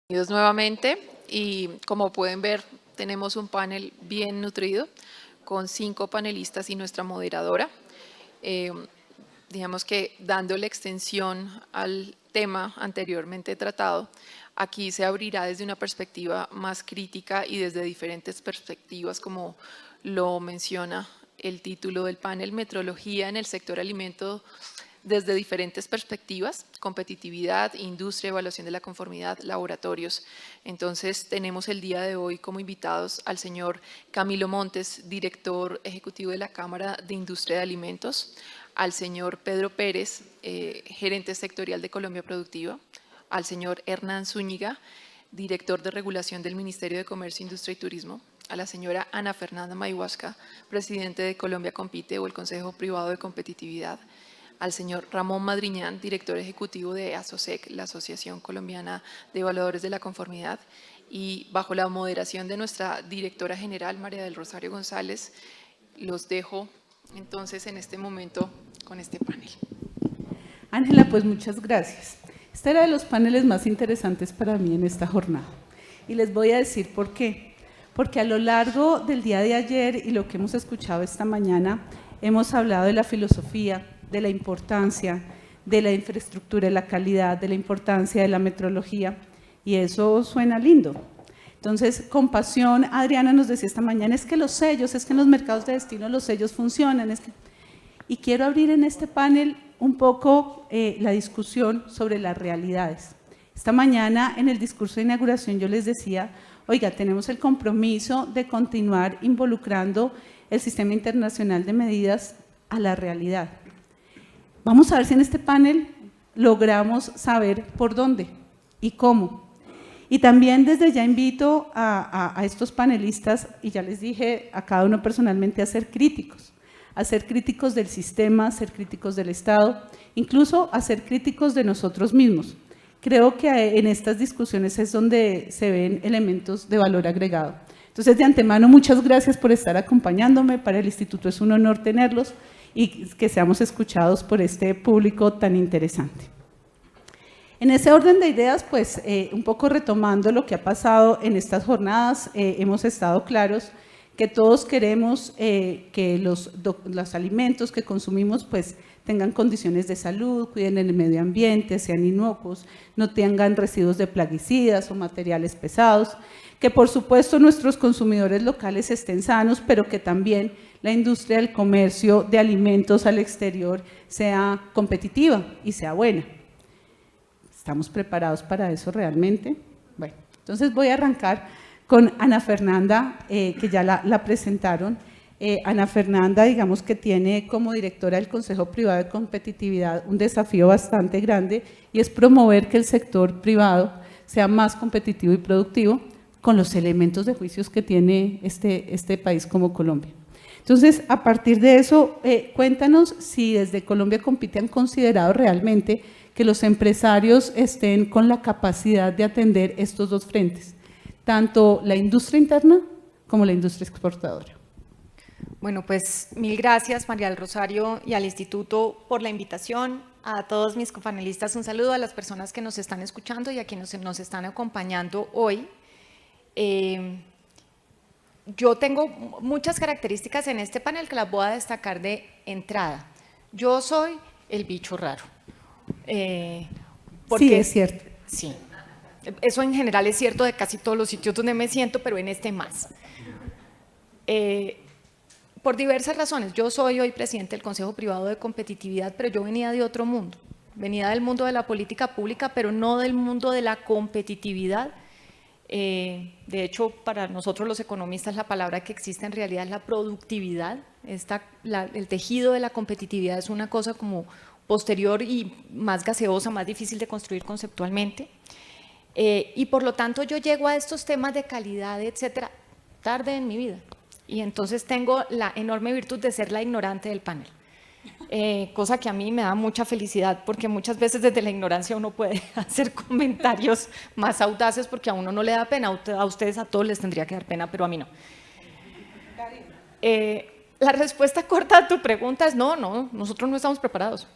Bienvenidos nuevamente y como pueden ver tenemos un panel bien nutrido con 5 panelistas y nuestra moderadora. Digamos que dándole extensión al tema anteriormente tratado, aquí se abrirá desde una perspectiva más crítica y desde diferentes perspectivas, como lo menciona el título del panel, Metrología en el sector alimento desde diferentes perspectivas: competitividad, industria, evaluación de la conformidad, laboratorios. Entonces tenemos el día de hoy como invitados al señor Camilo Montes, director ejecutivo de la Cámara de Industria de Alimentos, al señor Pedro Pérez, gerente sectorial de Colombia Productiva, al señor Hernán Zúñiga, director de regulación del Ministerio de Comercio, Industria y Turismo, a la señora Ana Fernanda Mayhuasca, presidente de Colombia Compite o el Consejo Privado de Competitividad, al señor Ramón Madriñán, director ejecutivo de ASOSEC, la Asociación Colombiana de Evaluadores de la Conformidad, y bajo la moderación de nuestra directora general, María del Rosario González, los dejo entonces en este momento con este panel. Ángela, pues muchas gracias. Este era de los paneles más interesantes para mí en esta jornada. Y les voy a decir por qué. Porque a lo largo del día de ayer y lo que hemos escuchado esta mañana, hemos hablado de la filosofía, de la importancia de la infraestructura, de la calidad, de la importancia de la metrología, y eso suena lindo. Entonces, con pasión, Adriana nos decía esta mañana, es que los sellos, es que en los mercados de destino los sellos funcionan, y quiero abrir en este panel un poco la discusión sobre las realidades. Esta mañana en el discurso de inauguración yo les decía, oiga, tenemos el compromiso de continuar involucrando el sistema internacional de medidas a la realidad. Vamos a ver si en este panel logramos saber por dónde y cómo. Y también desde ya invito a estos panelistas, y ya les dije a cada uno personalmente, a ser críticos del sistema, a ser críticos del Estado, incluso a ser críticos de nosotros mismos. Creo que en estas discusiones es donde se ven elementos de valor agregado. Entonces, de antemano, muchas gracias por estar acompañándome. Para el Instituto es un honor tenerlos y que seamos escuchados por este público tan interesante. En ese orden de ideas, pues un poco retomando lo que ha pasado en estas jornadas, hemos estado claros que todos queremos que los alimentos que consumimos pues tengan condiciones de salud, cuiden el medio ambiente, sean inocuos, no tengan residuos de plaguicidas o materiales pesados, que por supuesto nuestros consumidores locales estén sanos, pero que también la industria del comercio de alimentos al exterior sea competitiva y sea buena. ¿Estamos preparados para eso realmente? Bueno, entonces voy a arrancar con Ana Fernanda, que ya la presentaron. Ana Fernanda, digamos que tiene como directora del Consejo Privado de Competitividad un desafío bastante grande, y es promover que el sector privado sea más competitivo y productivo con los elementos de juicios que tiene este país como Colombia. Entonces, a partir de eso, cuéntanos si desde Colombia Compite han considerado realmente que los empresarios estén con la capacidad de atender estos dos frentes, tanto la industria interna como la industria exportadora. Bueno, pues mil gracias, María del Rosario, y al Instituto por la invitación. A todos mis copanelistas un saludo, a las personas que nos están escuchando y a quienes nos están acompañando hoy. Yo tengo muchas características en este panel que las voy a destacar de entrada. Yo soy el bicho raro. Sí, es cierto. Sí, eso en general es cierto de casi todos los sitios donde me siento, pero en este más. Por diversas razones. Yo soy hoy presidente del Consejo Privado de Competitividad, pero yo venía de otro mundo. Venía del mundo de la política pública, pero no del mundo de la competitividad. De hecho, para nosotros los economistas la palabra que existe en realidad es la productividad. El tejido de la competitividad es una cosa como posterior y más gaseosa, más difícil de construir conceptualmente. Y por lo tanto yo llego a estos temas de calidad, etcétera, tarde en mi vida. Y entonces tengo la enorme virtud de ser la ignorante del panel. Cosa que a mí me da mucha felicidad, porque muchas veces desde la ignorancia uno puede hacer comentarios más audaces porque a uno no le da pena. A ustedes a todos les tendría que dar pena, pero a mí no. La respuesta corta a tu pregunta es no, nosotros no estamos preparados.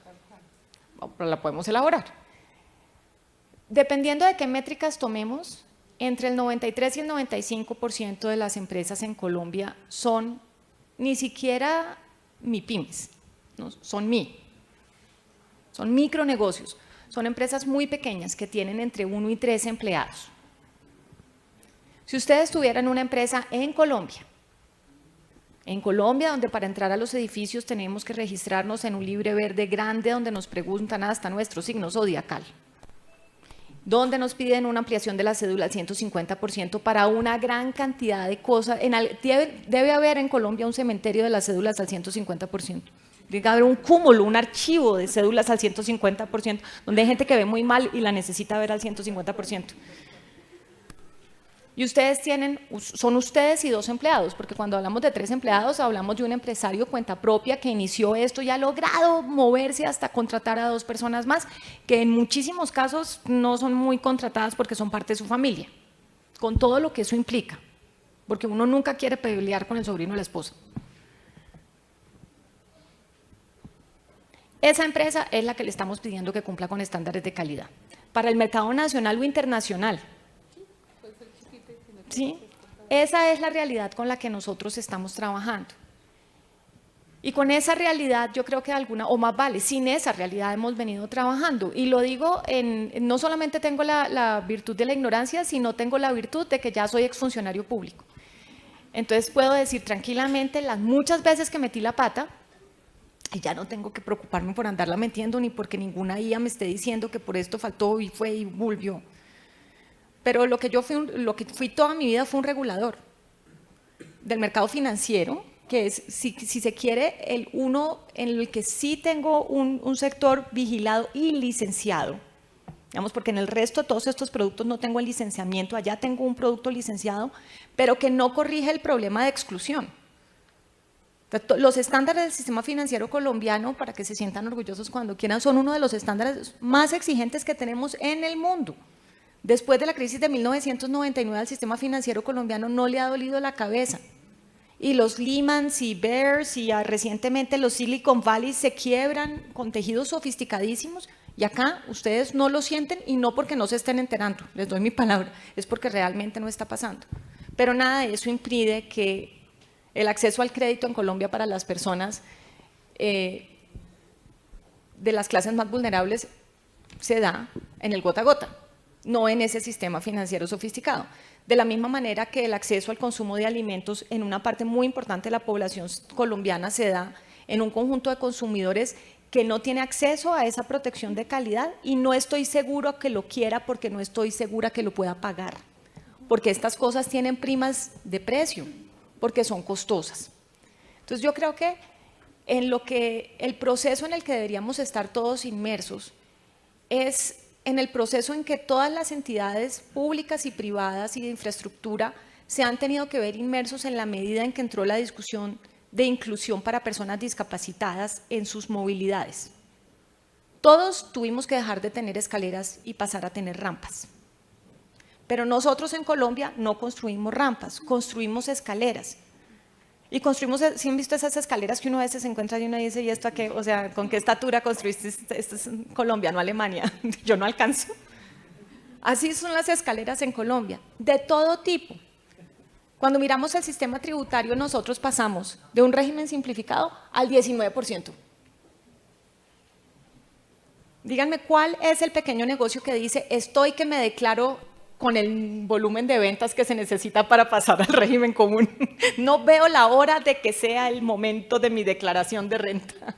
Pero la podemos elaborar. Dependiendo de qué métricas tomemos, entre el 93 y el 95% de las empresas en Colombia son ni siquiera MIPYMES, ¿no? Son micronegocios, son empresas muy pequeñas que tienen entre 1 y 3 empleados. Si ustedes tuvieran una empresa en Colombia, donde para entrar a los edificios tenemos que registrarnos en un libre verde grande donde nos preguntan hasta nuestro signo zodiacal, donde nos piden una ampliación de la cédula al 150% para una gran cantidad de cosas. Debe haber en Colombia un cementerio de las cédulas al 150%. Debe haber un cúmulo, un archivo de cédulas al 150%, donde hay gente que ve muy mal y la necesita ver al 150%. Y ustedes son ustedes y 2 empleados, porque cuando hablamos de 3 empleados, hablamos de un empresario cuenta propia que inició esto y ha logrado moverse hasta contratar a 2 personas más, que en muchísimos casos no son muy contratadas porque son parte de su familia, con todo lo que eso implica, porque uno nunca quiere pelear con el sobrino de la esposa. Esa empresa es la que le estamos pidiendo que cumpla con estándares de calidad. Para el mercado nacional o internacional, ¿sí? Esa es la realidad con la que nosotros estamos trabajando. Y con esa realidad yo creo que o más vale, sin esa realidad hemos venido trabajando. Y lo digo, no solamente tengo la virtud de la ignorancia, sino tengo la virtud de que ya soy exfuncionario público. Entonces puedo decir tranquilamente las muchas veces que metí la pata, y ya no tengo que preocuparme por andarla metiendo, ni porque ninguna IA me esté diciendo que por esto faltó y fue y volvió. Pero lo que fui toda mi vida fue un regulador del mercado financiero, que es, si se quiere, el uno en el que sí tengo un sector vigilado y licenciado. Digamos, porque en el resto de todos estos productos no tengo el licenciamiento, allá tengo un producto licenciado, pero que no corrige el problema de exclusión. Los estándares del sistema financiero colombiano, para que se sientan orgullosos cuando quieran, son uno de los estándares más exigentes que tenemos en el mundo. Después de la crisis de 1999 al sistema financiero colombiano no le ha dolido la cabeza. Y los Lehman y Bears y recientemente los Silicon Valley se quiebran con tejidos sofisticadísimos y acá ustedes no lo sienten y no porque no se estén enterando, les doy mi palabra, es porque realmente no está pasando. Pero nada de eso impide que el acceso al crédito en Colombia para las personas de las clases más vulnerables se da en el gota a gota, no en ese sistema financiero sofisticado. De la misma manera que el acceso al consumo de alimentos en una parte muy importante de la población colombiana se da en un conjunto de consumidores que no tiene acceso a esa protección de calidad y no estoy seguro que lo quiera porque no estoy segura que lo pueda pagar, porque estas cosas tienen primas de precio, porque son costosas. Entonces yo creo que el proceso en el que deberíamos estar todos inmersos es en el proceso en que todas las entidades públicas y privadas y de infraestructura se han tenido que ver inmersos en la medida en que entró la discusión de inclusión para personas discapacitadas en sus movilidades. Todos tuvimos que dejar de tener escaleras y pasar a tener rampas. Pero nosotros en Colombia no construimos rampas, construimos escaleras. Y construimos, ¿sí han visto esas escaleras que uno a veces se encuentra y uno dice, ¿y esto a qué? O sea, ¿con qué estatura construiste? Esto es en Colombia, no Alemania. Yo no alcanzo. Así son las escaleras en Colombia, de todo tipo. Cuando miramos el sistema tributario, nosotros pasamos de un régimen simplificado al 19%. Díganme, ¿cuál es el pequeño negocio que dice, estoy que me declaro con el volumen de ventas que se necesita para pasar al régimen común? No veo la hora de que sea el momento de mi declaración de renta.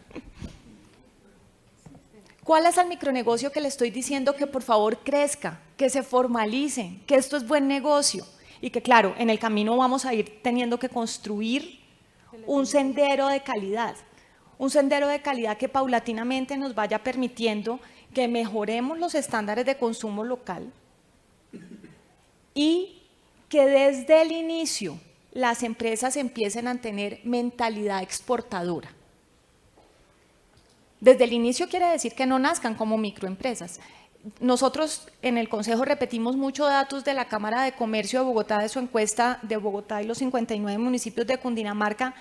¿Cuál es el micronegocio que le estoy diciendo que por favor crezca, que se formalice, que esto es buen negocio? Y que claro, en el camino vamos a ir teniendo que construir un sendero de calidad. Un sendero de calidad que paulatinamente nos vaya permitiendo que mejoremos los estándares de consumo local, y que desde el inicio las empresas empiecen a tener mentalidad exportadora. Desde el inicio quiere decir que no nazcan como microempresas. Nosotros en el Consejo repetimos mucho datos de la Cámara de Comercio de Bogotá, de su encuesta de Bogotá y los 59 municipios de Cundinamarca,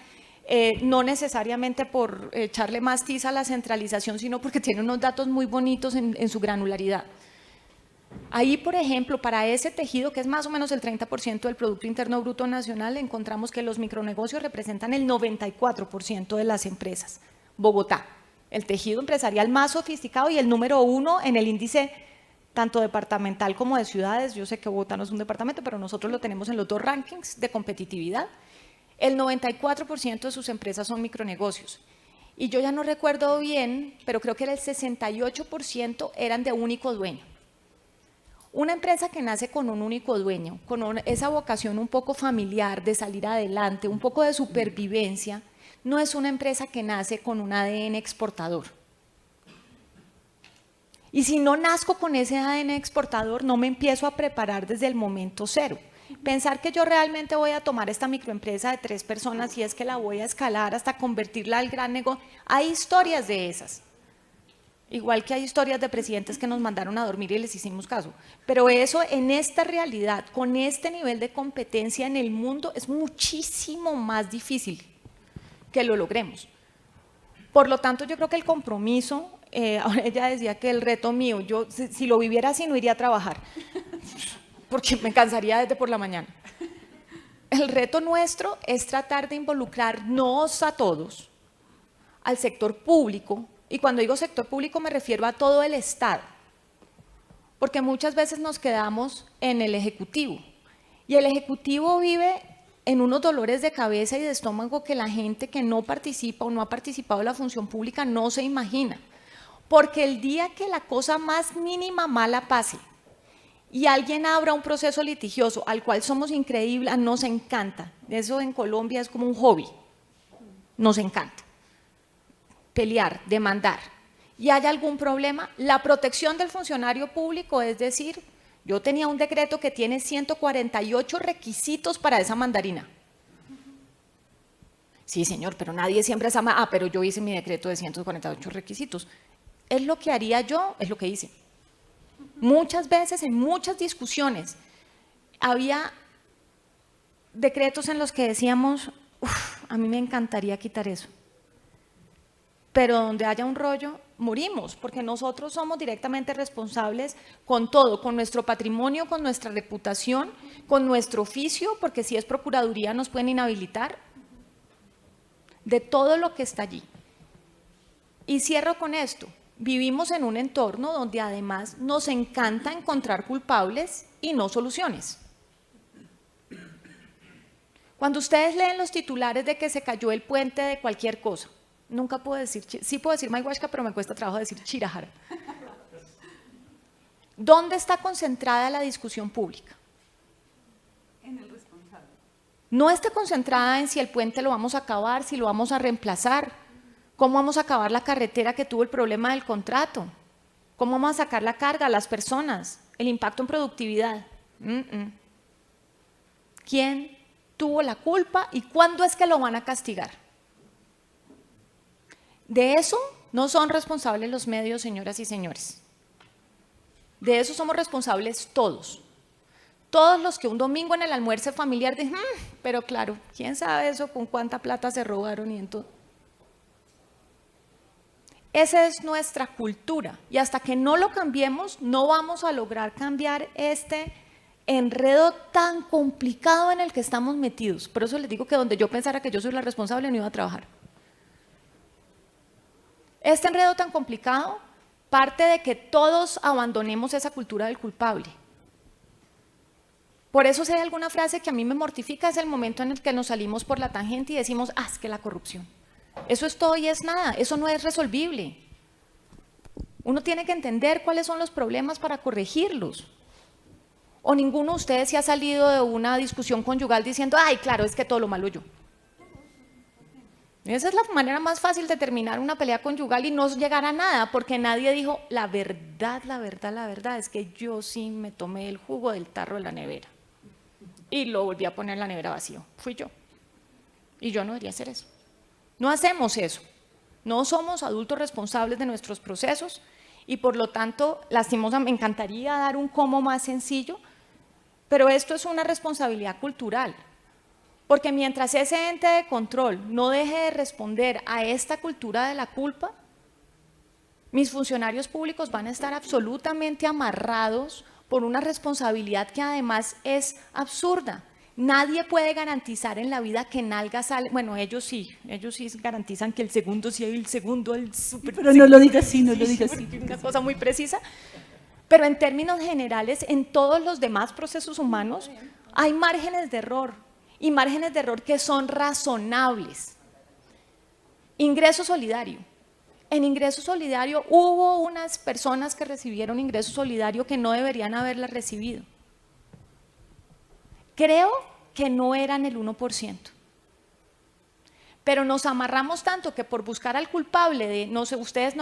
no necesariamente por echarle más tiza a la centralización, sino porque tiene unos datos muy bonitos en su granularidad. Ahí, por ejemplo, para ese tejido, que es más o menos el 30% del Producto Interno Bruto Nacional, encontramos que los micronegocios representan el 94% de las empresas. Bogotá, el tejido empresarial más sofisticado y el número 1 en el índice tanto departamental como de ciudades. Yo sé que Bogotá no es un departamento, pero nosotros lo tenemos en los 2 rankings de competitividad. El 94% de sus empresas son micronegocios. Y yo ya no recuerdo bien, pero creo que era el 68% eran de único dueño. Una empresa que nace con un único dueño, con esa vocación un poco familiar de salir adelante, un poco de supervivencia, no es una empresa que nace con un ADN exportador. Y si no nazco con ese ADN exportador, no me empiezo a preparar desde el momento cero. Pensar que yo realmente voy a tomar esta microempresa de 3 personas y es que la voy a escalar hasta convertirla al gran negocio. Hay historias de esas. Igual que hay historias de presidentes que nos mandaron a dormir y les hicimos caso. Pero eso en esta realidad, con este nivel de competencia en el mundo, es muchísimo más difícil que lo logremos. Por lo tanto, yo creo que el compromiso, ahora ella decía que el reto mío, yo si lo viviera así no iría a trabajar, porque me cansaría desde por la mañana. El reto nuestro es tratar de involucrarnos a todos, al sector público, y cuando digo sector público me refiero a todo el Estado, porque muchas veces nos quedamos en el Ejecutivo, y el Ejecutivo vive en unos dolores de cabeza y de estómago que la gente que no participa o no ha participado en la función pública no se imagina, porque el día que la cosa más mínima mala pase y alguien abra un proceso litigioso al cual somos increíbles, nos encanta, eso en Colombia es como un hobby, nos encanta pelear, demandar, y hay algún problema, la protección del funcionario público, es decir, yo tenía un decreto que tiene 148 requisitos para esa mandarina. Sí, señor, pero nadie siempre es pero yo hice mi decreto de 148 requisitos. Es lo que haría yo, es lo que hice. Muchas veces, en muchas discusiones, había decretos en los que decíamos, a mí me encantaría quitar eso. Pero donde haya un rollo, morimos, porque nosotros somos directamente responsables con todo, con nuestro patrimonio, con nuestra reputación, con nuestro oficio, porque si es procuraduría nos pueden inhabilitar, de todo lo que está allí. Y cierro con esto, vivimos en un entorno donde además nos encanta encontrar culpables y no soluciones. Cuando ustedes leen los titulares de que se cayó el puente de cualquier cosa, nunca puedo decir, sí puedo decir Maihuasca, pero me cuesta trabajo decir Chirajara. ¿Dónde está concentrada la discusión pública? En el responsable. No está concentrada en si el puente lo vamos a acabar, si lo vamos a reemplazar, cómo vamos a acabar la carretera que tuvo el problema del contrato, cómo vamos a sacar la carga a las personas, el impacto en productividad. ¿Quién tuvo la culpa y cuándo es que lo van a castigar? De eso no son responsables los medios, señoras y señores. De eso somos responsables todos. Todos los que un domingo en el almuerzo familiar dicen, pero claro, ¿quién sabe eso? ¿Con cuánta plata se robaron? Y entonces. Esa es nuestra cultura y hasta que no lo cambiemos no vamos a lograr cambiar este enredo tan complicado en el que estamos metidos. Por eso les digo que donde yo pensara que yo soy la responsable no iba a trabajar. Este enredo tan complicado parte de que todos abandonemos esa cultura del culpable. Por eso si hay alguna frase que a mí me mortifica es el momento en el que nos salimos por la tangente y decimos, es que la corrupción. Eso es todo y es nada, eso no es resolvible. Uno tiene que entender cuáles son los problemas para corregirlos. O ninguno de ustedes se ha salido de una discusión conyugal diciendo, ay, claro, es que todo lo malo yo. Esa es la manera más fácil de terminar una pelea conyugal y no llegar a nada, porque nadie dijo, la verdad es que yo sí me tomé el jugo del tarro de la nevera y lo volví a poner en la nevera vacío, fui yo. Y yo no debería hacer eso. No hacemos eso, no somos adultos responsables de nuestros procesos y por lo tanto, lastimosamente, me encantaría dar un cómo más sencillo, pero esto es una responsabilidad cultural. Porque mientras ese ente de control no deje de responder a esta cultura de la culpa, mis funcionarios públicos van a estar absolutamente amarrados por una responsabilidad que además es absurda. Nadie puede garantizar en la vida que nalga sale, bueno, ellos sí garantizan que el segundo sí, el segundo, el súper. Pero no lo digas así, no lo digas así. Una cosa muy precisa. Pero en términos generales, en todos los demás procesos humanos hay márgenes de error, y márgenes de error que son razonables. Ingreso solidario. En ingreso solidario hubo unas personas que recibieron ingreso solidario que no deberían haberla recibido. Creo que no eran el 1%. Pero nos amarramos tanto que por buscar al culpable de, no sé, ustedes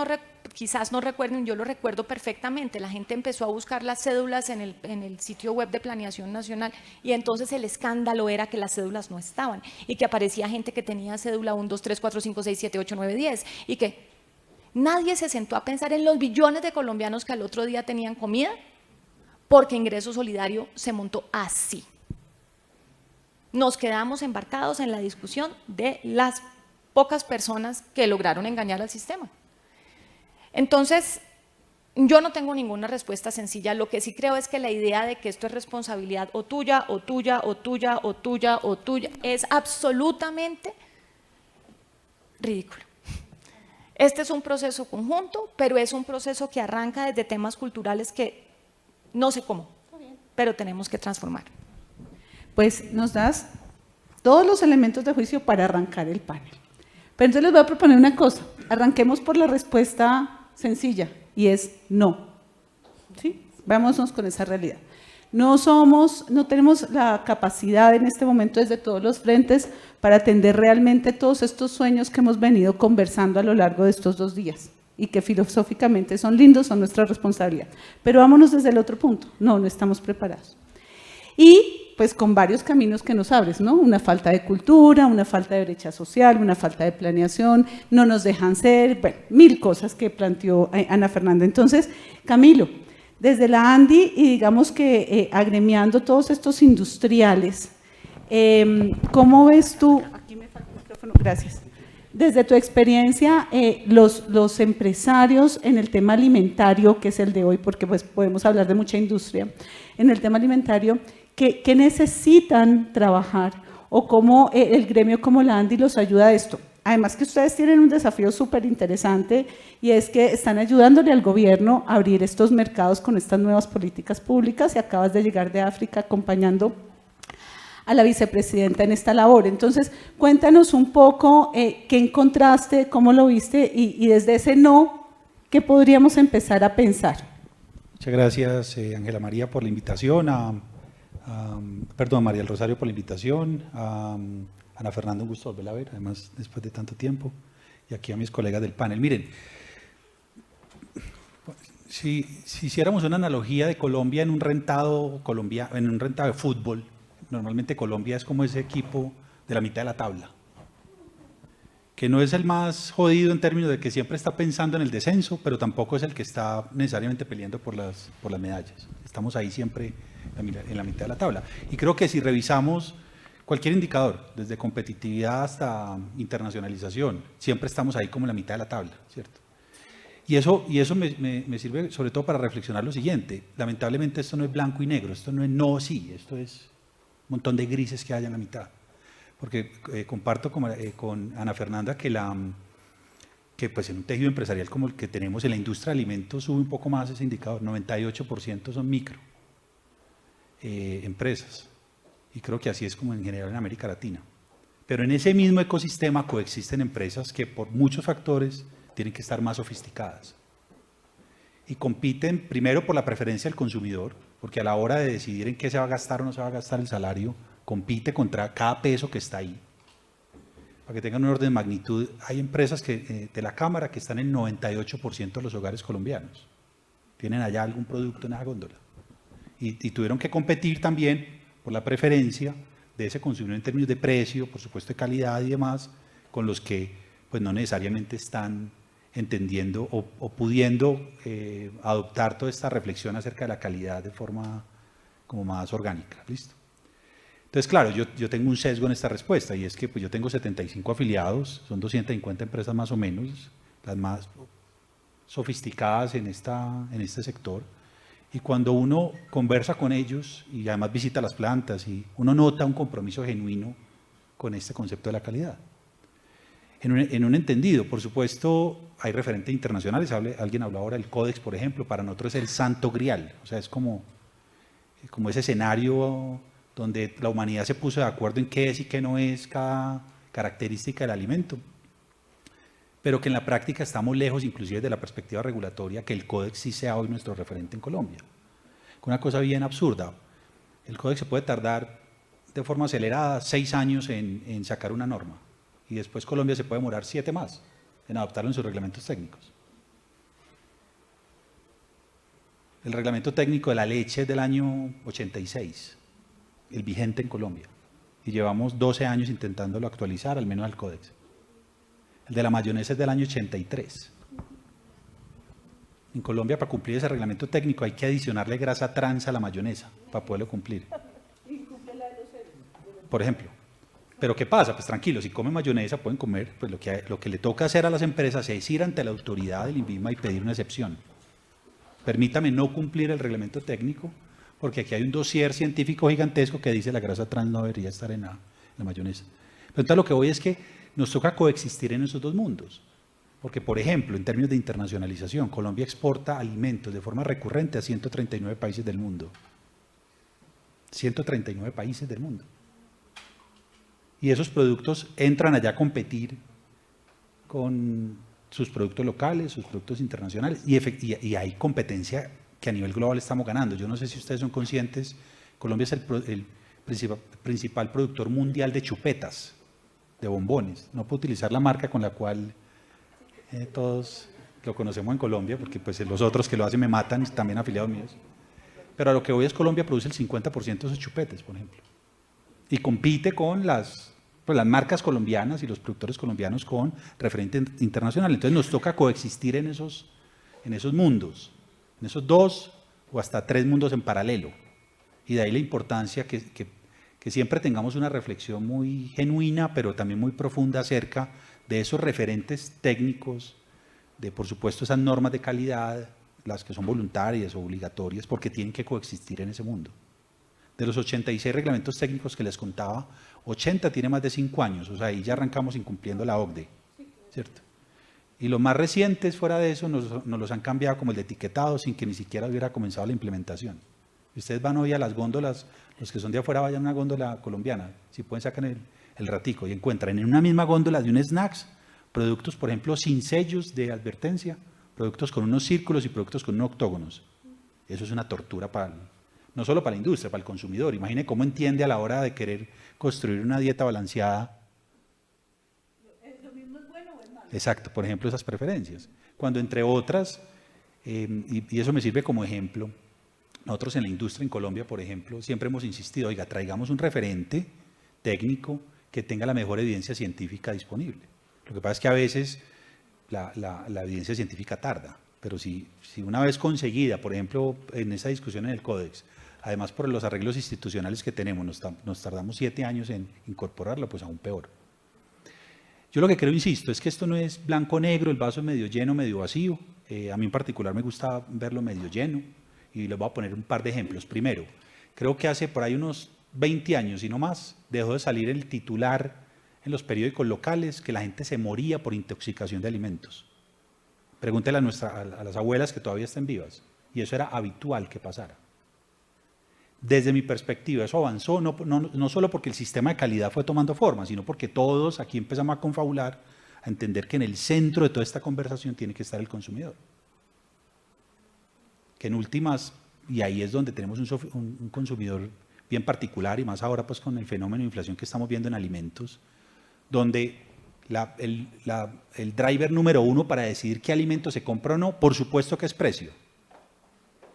quizás no recuerden, yo lo recuerdo perfectamente, la gente empezó a buscar las cédulas en el sitio web de Planeación Nacional, y entonces el escándalo era que las cédulas no estaban y que aparecía gente que tenía cédula 1, 2, 3, 4, 5, 6, 7, 8, 9, 10 y que nadie se sentó a pensar en los billones de colombianos que al otro día tenían comida, porque Ingreso Solidario se montó así. Nos quedamos embarcados en la discusión de las pocas personas que lograron engañar al sistema. Entonces, yo no tengo ninguna respuesta sencilla. Lo que sí creo es que la idea de que esto es responsabilidad o tuya, o tuya, o tuya, o tuya, o tuya, es absolutamente ridículo. Este es un proceso conjunto, pero es un proceso que arranca desde temas culturales que no sé cómo, pero tenemos que transformar. Pues nos das todos los elementos de juicio para arrancar el panel. Pero entonces les voy a proponer una cosa, arranquemos por la respuesta sencilla, y es no. ¿Sí? Vámonos con esa realidad. No tenemos la capacidad en este momento desde todos los frentes para atender realmente todos estos sueños que hemos venido conversando a lo largo de estos 2 días y que filosóficamente son lindos, son nuestra responsabilidad. Pero vámonos desde el otro punto, no estamos preparados. Y pues con varios caminos que nos abres, ¿no? Una falta de cultura, una falta de brecha social, una falta de planeación, no nos dejan ser, bueno, 1000 cosas que planteó Ana Fernanda. Entonces, Camilo, desde la ANDI y digamos que agremiando todos estos industriales, ¿cómo ves tú? Aquí me falta el micrófono, gracias. Desde tu experiencia, los empresarios en el tema alimentario, que es el de hoy, porque pues podemos hablar de mucha industria, en el tema alimentario, ¿qué necesitan trabajar o cómo el gremio como la ANDI los ayuda a esto? Además que ustedes tienen un desafío súper interesante y es que están ayudándole al gobierno a abrir estos mercados con estas nuevas políticas públicas y acabas de llegar de África acompañando a la vicepresidenta en esta labor. Entonces, cuéntanos un poco qué encontraste, cómo lo viste y desde ese no, ¿qué podríamos empezar a pensar? Muchas gracias, Ángela María, por la invitación, perdón, María del Rosario por la invitación, Ana Fernanda, un gusto volverla a ver, además después de tanto tiempo, y aquí a mis colegas del panel. Miren, si hiciéramos una analogía de Colombia en un rentado de fútbol, normalmente Colombia es como ese equipo de la mitad de la tabla, que no es el más jodido en términos de que siempre está pensando en el descenso, pero tampoco es el que está necesariamente peleando por las medallas. Estamos ahí siempre en la mitad de la tabla. Y creo que si revisamos cualquier indicador, desde competitividad hasta internacionalización, siempre estamos ahí como en la mitad de la tabla, ¿cierto? Y eso me sirve sobre todo para reflexionar lo siguiente. Lamentablemente esto no es blanco y negro, esto no es no o sí, esto es un montón de grises que hay en la mitad. Porque comparto con Ana Fernanda que pues en un tejido empresarial como el que tenemos en la industria de alimentos sube un poco más ese indicador, 98% son micro empresas. Y creo que así es como en general en América Latina. Pero en ese mismo ecosistema coexisten empresas que por muchos factores tienen que estar más sofisticadas. Y compiten primero por la preferencia del consumidor, porque a la hora de decidir en qué se va a gastar o no se va a gastar el salario, compite contra cada peso que está ahí. Para que tengan un orden de magnitud, hay empresas de la Cámara que están en el 98% de los hogares colombianos. Tienen allá algún producto en esa góndola. Y tuvieron que competir también por la preferencia de ese consumidor en términos de precio, por supuesto de calidad y demás, con los que pues no necesariamente están entendiendo o pudiendo adoptar toda esta reflexión acerca de la calidad de forma como más orgánica. ¿Listo? Entonces, claro, yo tengo un sesgo en esta respuesta y es que pues, yo tengo 75 afiliados, son 250 empresas más o menos, las más sofisticadas en este sector. Y cuando uno conversa con ellos y además visita las plantas, y uno nota un compromiso genuino con este concepto de la calidad. En un entendido, por supuesto, hay referentes internacionales, alguien habló ahora del Códex, por ejemplo, para nosotros es el santo grial, o sea, es como ese escenario donde la humanidad se puso de acuerdo en qué es y qué no es cada característica del alimento, pero que en la práctica estamos lejos, inclusive de la perspectiva regulatoria, que el Códex sí sea hoy nuestro referente en Colombia. Con una cosa bien absurda, el Códex se puede tardar de forma acelerada 6 años en sacar una norma, y después Colombia se puede demorar 7 más en adoptarlo en sus reglamentos técnicos. El reglamento técnico de la leche es del año 86, el vigente en Colombia, y llevamos 12 años intentándolo actualizar, al menos al Códex. El de la mayonesa es del año 83. En Colombia, para cumplir ese reglamento técnico, hay que adicionarle grasa trans a la mayonesa para poderlo cumplir. Por ejemplo. Pero ¿qué pasa? Pues tranquilo, si comen mayonesa pueden comer, pues lo que le toca hacer a las empresas es ir ante la autoridad del INVIMA y pedir una excepción. Permítame no cumplir el reglamento técnico, porque aquí hay un dossier científico gigantesco que dice la grasa trans no debería estar en la mayonesa. Pero entonces lo que voy es que nos toca coexistir en esos dos mundos. Porque, por ejemplo, en términos de internacionalización, Colombia exporta alimentos de forma recurrente a 139 países del mundo. 139 países del mundo. Y esos productos entran allá a competir con sus productos locales, sus productos internacionales, y hay competencia que a nivel global estamos ganando. Yo no sé si ustedes son conscientes, Colombia es el principal productor mundial de chupetas, de bombones. No puedo utilizar la marca con la cual todos lo conocemos en Colombia, porque pues los otros que lo hacen me matan, también afiliados míos. Pero a lo que voy es Colombia produce el 50% de esos chupetes, por ejemplo. Y compite con las marcas colombianas y los productores colombianos con referente internacional. Entonces nos toca coexistir en esos mundos, en esos 2 o hasta 3 mundos en paralelo. Y de ahí la importancia que siempre tengamos una reflexión muy genuina, pero también muy profunda acerca de esos referentes técnicos, de por supuesto esas normas de calidad, las que son voluntarias o obligatorias, porque tienen que coexistir en ese mundo. De los 86 reglamentos técnicos que les contaba, 80 tiene más de 5 años, o sea, ahí ya arrancamos incumpliendo la OCDE, ¿cierto? Y los más recientes, fuera de eso, nos los han cambiado, como el de etiquetado, sin que ni siquiera hubiera comenzado la implementación. Ustedes van hoy a las góndolas, los que son de afuera vayan a una góndola colombiana, si pueden sacar el ratico y encuentran en una misma góndola de un snacks, productos, por ejemplo, sin sellos de advertencia, productos con unos círculos y productos con unos octógonos. Eso es una tortura no solo para la industria, para el consumidor. Imagine cómo entiende a la hora de querer construir una dieta balanceada. ¿Lo mismo es bueno o es malo? Exacto, por ejemplo, esas preferencias. Cuando entre otras, y eso me sirve como ejemplo, nosotros en la industria en Colombia, por ejemplo, siempre hemos insistido, oiga, traigamos un referente técnico que tenga la mejor evidencia científica disponible. Lo que pasa es que a veces la evidencia científica tarda, pero si una vez conseguida, por ejemplo, en esa discusión en el Códex, además por los arreglos institucionales que tenemos, nos tardamos 7 años en incorporarlo, pues aún peor. Yo lo que creo, insisto, es que esto no es blanco-negro, el vaso es medio lleno, medio vacío. A mí en particular me gusta verlo medio lleno y les voy a poner un par de ejemplos. Primero, creo que hace por ahí unos 20 años y no más, dejó de salir el titular en los periódicos locales que la gente se moría por intoxicación de alimentos. Pregúntele a las abuelas que todavía estén vivas. Y eso era habitual que pasara. Desde mi perspectiva, eso avanzó no solo porque el sistema de calidad fue tomando forma, sino porque todos aquí empezamos a confabular, a entender que en el centro de toda esta conversación tiene que estar el consumidor. Que en últimas, y ahí es donde tenemos un consumidor bien particular, y más ahora pues con el fenómeno de inflación que estamos viendo en alimentos, donde el driver número 1 para decidir qué alimento se compra o no, por supuesto que es precio.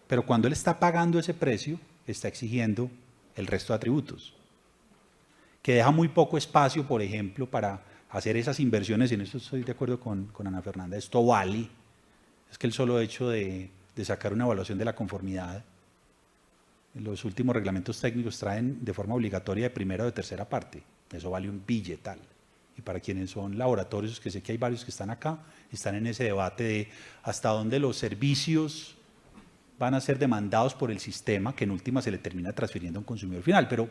Pero cuando él está pagando ese precio, está exigiendo el resto de atributos. Que deja muy poco espacio, por ejemplo, para hacer esas inversiones, y en eso estoy de acuerdo con Ana Fernanda, esto vale. Es que el solo hecho de sacar una evaluación de la conformidad, los últimos reglamentos técnicos traen de forma obligatoria de primera o de tercera parte. Eso vale un billetal. Y para quienes son laboratorios, que sé que hay varios que están acá, están en ese debate de hasta dónde los servicios van a ser demandados por el sistema, que en última se le termina transfiriendo a un consumidor final. Pero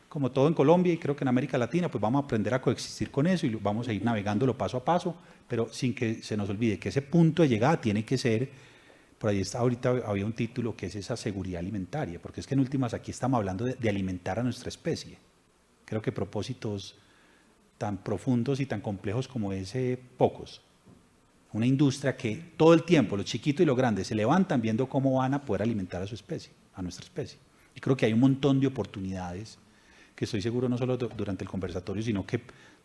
como todo en Colombia y creo que en América Latina, pues vamos a aprender a coexistir con eso y vamos a ir navegándolo paso a paso, pero sin que se nos olvide que ese punto de llegada tiene que ser, por ahí está, ahorita había un título que es esa seguridad alimentaria, porque es que en últimas aquí estamos hablando de alimentar a nuestra especie. Creo que propósitos tan profundos y tan complejos como ese, pocos. Una industria que todo el tiempo, los chiquitos y los grandes, se levantan viendo cómo van a poder alimentar a su especie, a nuestra especie. Y creo que hay un montón de oportunidades que estoy seguro no solo durante el conversatorio, sino que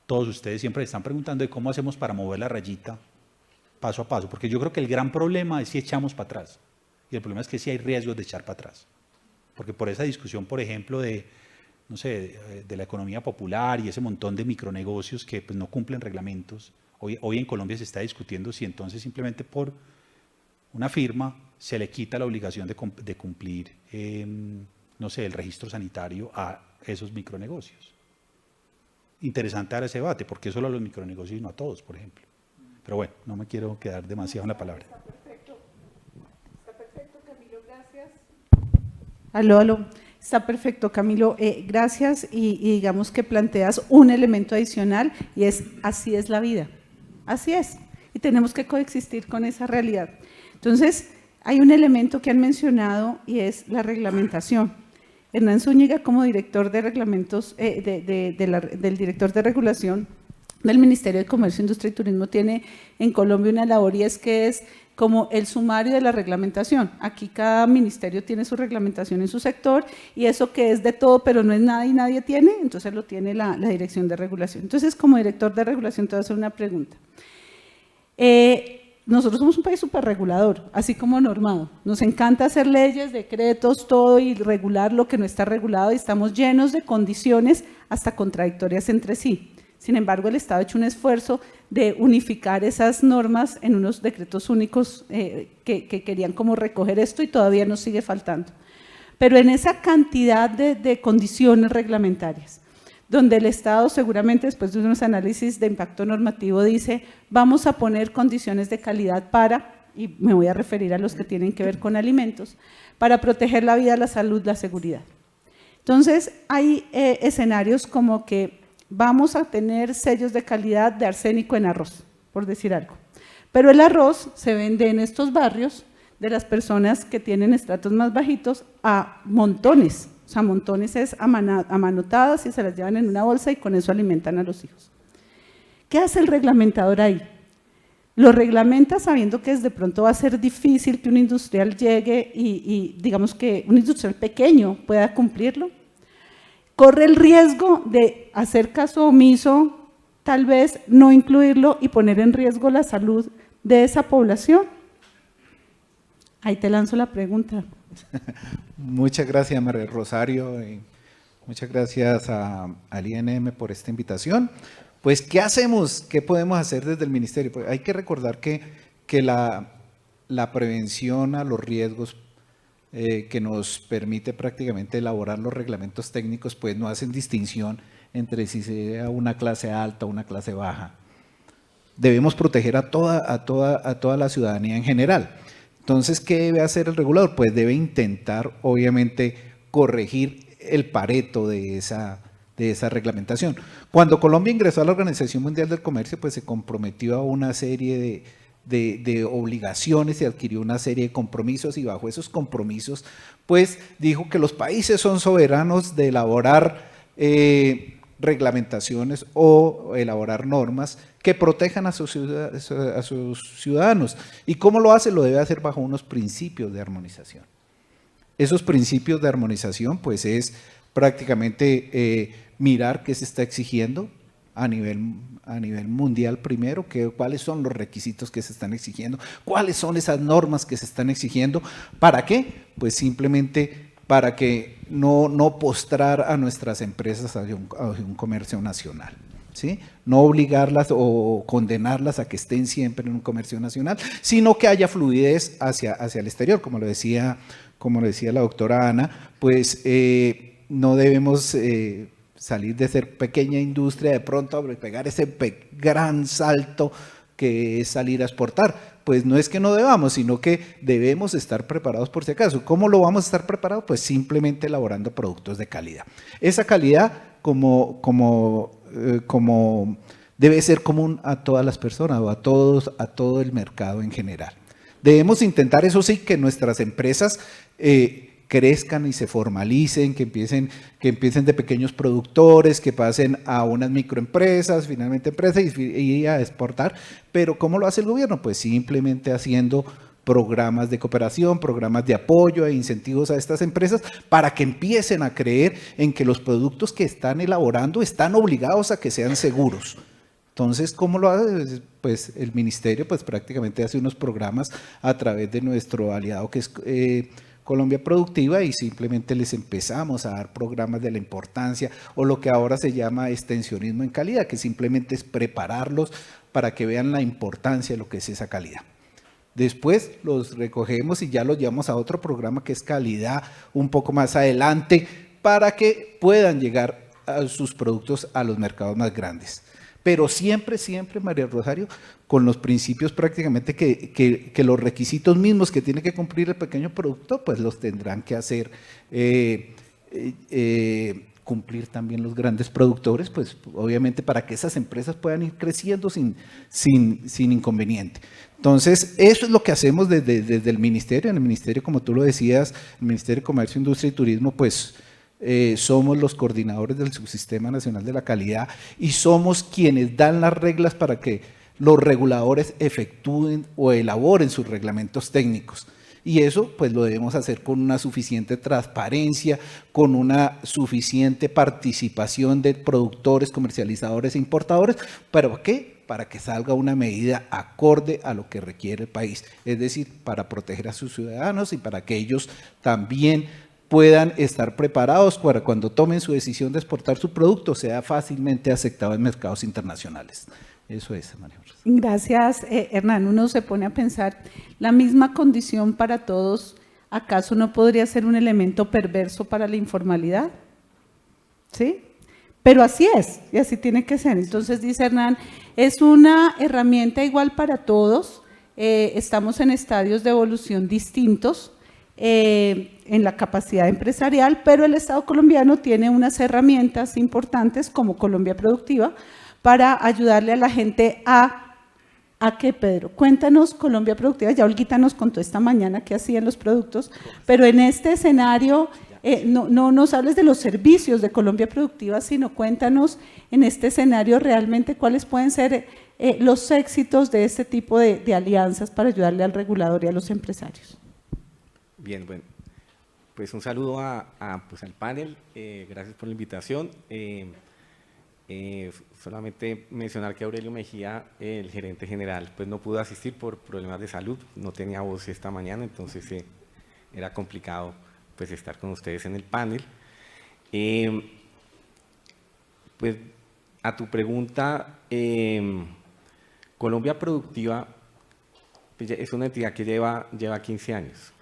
todos ustedes siempre están preguntando de cómo hacemos para mover la rayita paso a paso, porque yo creo que el gran problema es si echamos para atrás, y el problema es que sí hay riesgos de echar para atrás, porque por esa discusión, por ejemplo, no sé, de la economía popular y ese montón de micronegocios que pues, no cumplen reglamentos, hoy en Colombia se está discutiendo si entonces simplemente por una firma se le quita la obligación de cumplir, no sé, el registro sanitario a esos micronegocios. Interesante dar ese debate, porque solo a los micronegocios y no a todos, por ejemplo. Pero bueno, no me quiero quedar demasiado en la palabra. Está perfecto, Camilo, gracias. Aló. Está perfecto, Camilo, gracias y digamos que planteas un elemento adicional y es así es la vida, así es, y tenemos que coexistir con esa realidad. Entonces, hay un elemento que han mencionado y es la reglamentación. Hernán Zúñiga, como director de reglamentos, del director de regulación del Ministerio de Comercio, Industria y Turismo, tiene en Colombia una labor y es que es como el sumario de la reglamentación. Aquí cada ministerio tiene su reglamentación en su sector y eso que es de todo pero no es nada y nadie tiene, entonces lo tiene la Dirección de Regulación. Entonces, como director de regulación te voy a hacer una pregunta. Nosotros somos un país súper regulador, así como normado. Nos encanta hacer leyes, decretos, todo y regular lo que no está regulado y estamos llenos de condiciones hasta contradictorias entre sí. Sin embargo, el Estado ha hecho un esfuerzo de unificar esas normas en unos decretos únicos que querían como recoger esto y todavía nos sigue faltando. Pero en esa cantidad de condiciones reglamentarias, donde el Estado seguramente después de unos análisis de impacto normativo dice vamos a poner condiciones de calidad para, y me voy a referir a los que tienen que ver con alimentos, para proteger la vida, la salud, la seguridad. Entonces, hay escenarios como que vamos a tener sellos de calidad de arsénico en arroz, por decir algo. Pero el arroz se vende en estos barrios de las personas que tienen estratos más bajitos a montones. O sea, montones es amanotadas y se las llevan en una bolsa y con eso alimentan a los hijos. ¿Qué hace el reglamentador ahí? Lo reglamenta sabiendo que de pronto va a ser difícil que un industrial llegue y digamos que un industrial pequeño pueda cumplirlo. Corre el riesgo de hacer caso omiso, tal vez no incluirlo y poner en riesgo la salud de esa población. Ahí te lanzo la pregunta. Muchas gracias, María Rosario, y muchas gracias al INM por esta invitación. Pues, ¿qué hacemos? ¿Qué podemos hacer desde el Ministerio? Pues hay que recordar que la prevención a los riesgos que nos permite prácticamente elaborar los reglamentos técnicos, pues no hacen distinción entre si sea una clase alta o una clase baja. Debemos proteger a toda la ciudadanía en general. Entonces, ¿qué debe hacer el regulador? Pues debe intentar, obviamente, corregir el pareto de esa reglamentación. Cuando Colombia ingresó a la Organización Mundial del Comercio, pues se comprometió a una serie de obligaciones y adquirió una serie de compromisos y bajo esos compromisos pues dijo que los países son soberanos de elaborar reglamentaciones o elaborar normas que protejan a sus ciudadanos. ¿Y cómo lo hace? Lo debe hacer bajo unos principios de armonización. Esos principios de armonización pues es prácticamente mirar qué se está exigiendo a nivel mundial primero, cuáles son los requisitos que se están exigiendo, cuáles son esas normas que se están exigiendo, ¿para qué? Pues simplemente para que no postrar a nuestras empresas hacia un comercio nacional, ¿sí? No obligarlas o condenarlas a que estén siempre en un comercio nacional, sino que haya fluidez hacia el exterior, como lo decía la doctora Ana, pues no debemos salir de ser pequeña industria de pronto a pegar ese gran salto que es salir a exportar. pues no es que no debamos, sino que debemos estar preparados por si acaso. ¿Cómo lo vamos a estar preparados? Pues simplemente elaborando productos de calidad. Esa calidad como debe ser común a todas las personas o a todo el mercado en general. Debemos intentar, eso sí, que nuestras empresas crezcan y se formalicen, que empiecen de pequeños productores, que pasen a unas microempresas, finalmente empresas y a exportar. Pero ¿cómo lo hace el gobierno? Pues simplemente haciendo programas de cooperación, programas de apoyo e incentivos a estas empresas para que empiecen a creer en que los productos que están elaborando están obligados a que sean seguros. Entonces, ¿cómo lo hace? Pues el ministerio pues prácticamente hace unos programas a través de nuestro aliado que es Colombia Productiva, y simplemente les empezamos a dar programas de la importancia o lo que ahora se llama extensionismo en calidad, que simplemente es prepararlos para que vean la importancia de lo que es esa calidad. Después los recogemos y ya los llevamos a otro programa que es calidad un poco más adelante para que puedan llegar a sus productos a los mercados más grandes. Pero siempre, María Rosario, con los principios prácticamente que los requisitos mismos que tiene que cumplir el pequeño productor, pues los tendrán que hacer cumplir también los grandes productores, pues obviamente para que esas empresas puedan ir creciendo sin inconveniente. Entonces, eso es lo que hacemos desde el ministerio. En el ministerio, como tú lo decías, el Ministerio de Comercio, Industria y Turismo, pues somos los coordinadores del Subsistema Nacional de la Calidad y somos quienes dan las reglas para que los reguladores efectúen o elaboren sus reglamentos técnicos. Y eso pues lo debemos hacer con una suficiente transparencia, con una suficiente participación de productores, comercializadores e importadores. ¿Para qué? Para que salga una medida acorde a lo que requiere el país. Es decir, para proteger a sus ciudadanos y para que ellos también puedan estar preparados para cuando tomen su decisión de exportar su producto, sea fácilmente aceptado en mercados internacionales. Eso es, María José. Gracias, Hernán. Uno se pone a pensar, la misma condición para todos, ¿acaso no podría ser un elemento perverso para la informalidad? ¿Sí? Pero así es, y así tiene que ser. Entonces, dice Hernán, es una herramienta igual para todos, estamos en estadios de evolución distintos, en la capacidad empresarial, pero el Estado colombiano tiene unas herramientas importantes como Colombia Productiva para ayudarle a la gente ¿a qué, Pedro? Cuéntanos Colombia Productiva, ya Olguita nos contó esta mañana qué hacían los productos, pero en este escenario no nos hables de los servicios de Colombia Productiva, sino cuéntanos en este escenario realmente cuáles pueden ser los éxitos de este tipo de alianzas para ayudarle al regulador y a los empresarios. Bien, bueno, pues un saludo pues al panel, gracias por la invitación. Solamente mencionar que Aurelio Mejía, el gerente general, pues no pudo asistir por problemas de salud, no tenía voz esta mañana, entonces era complicado pues estar con ustedes en el panel. Pues a tu pregunta, Colombia Productiva pues, es una entidad que lleva 15 años.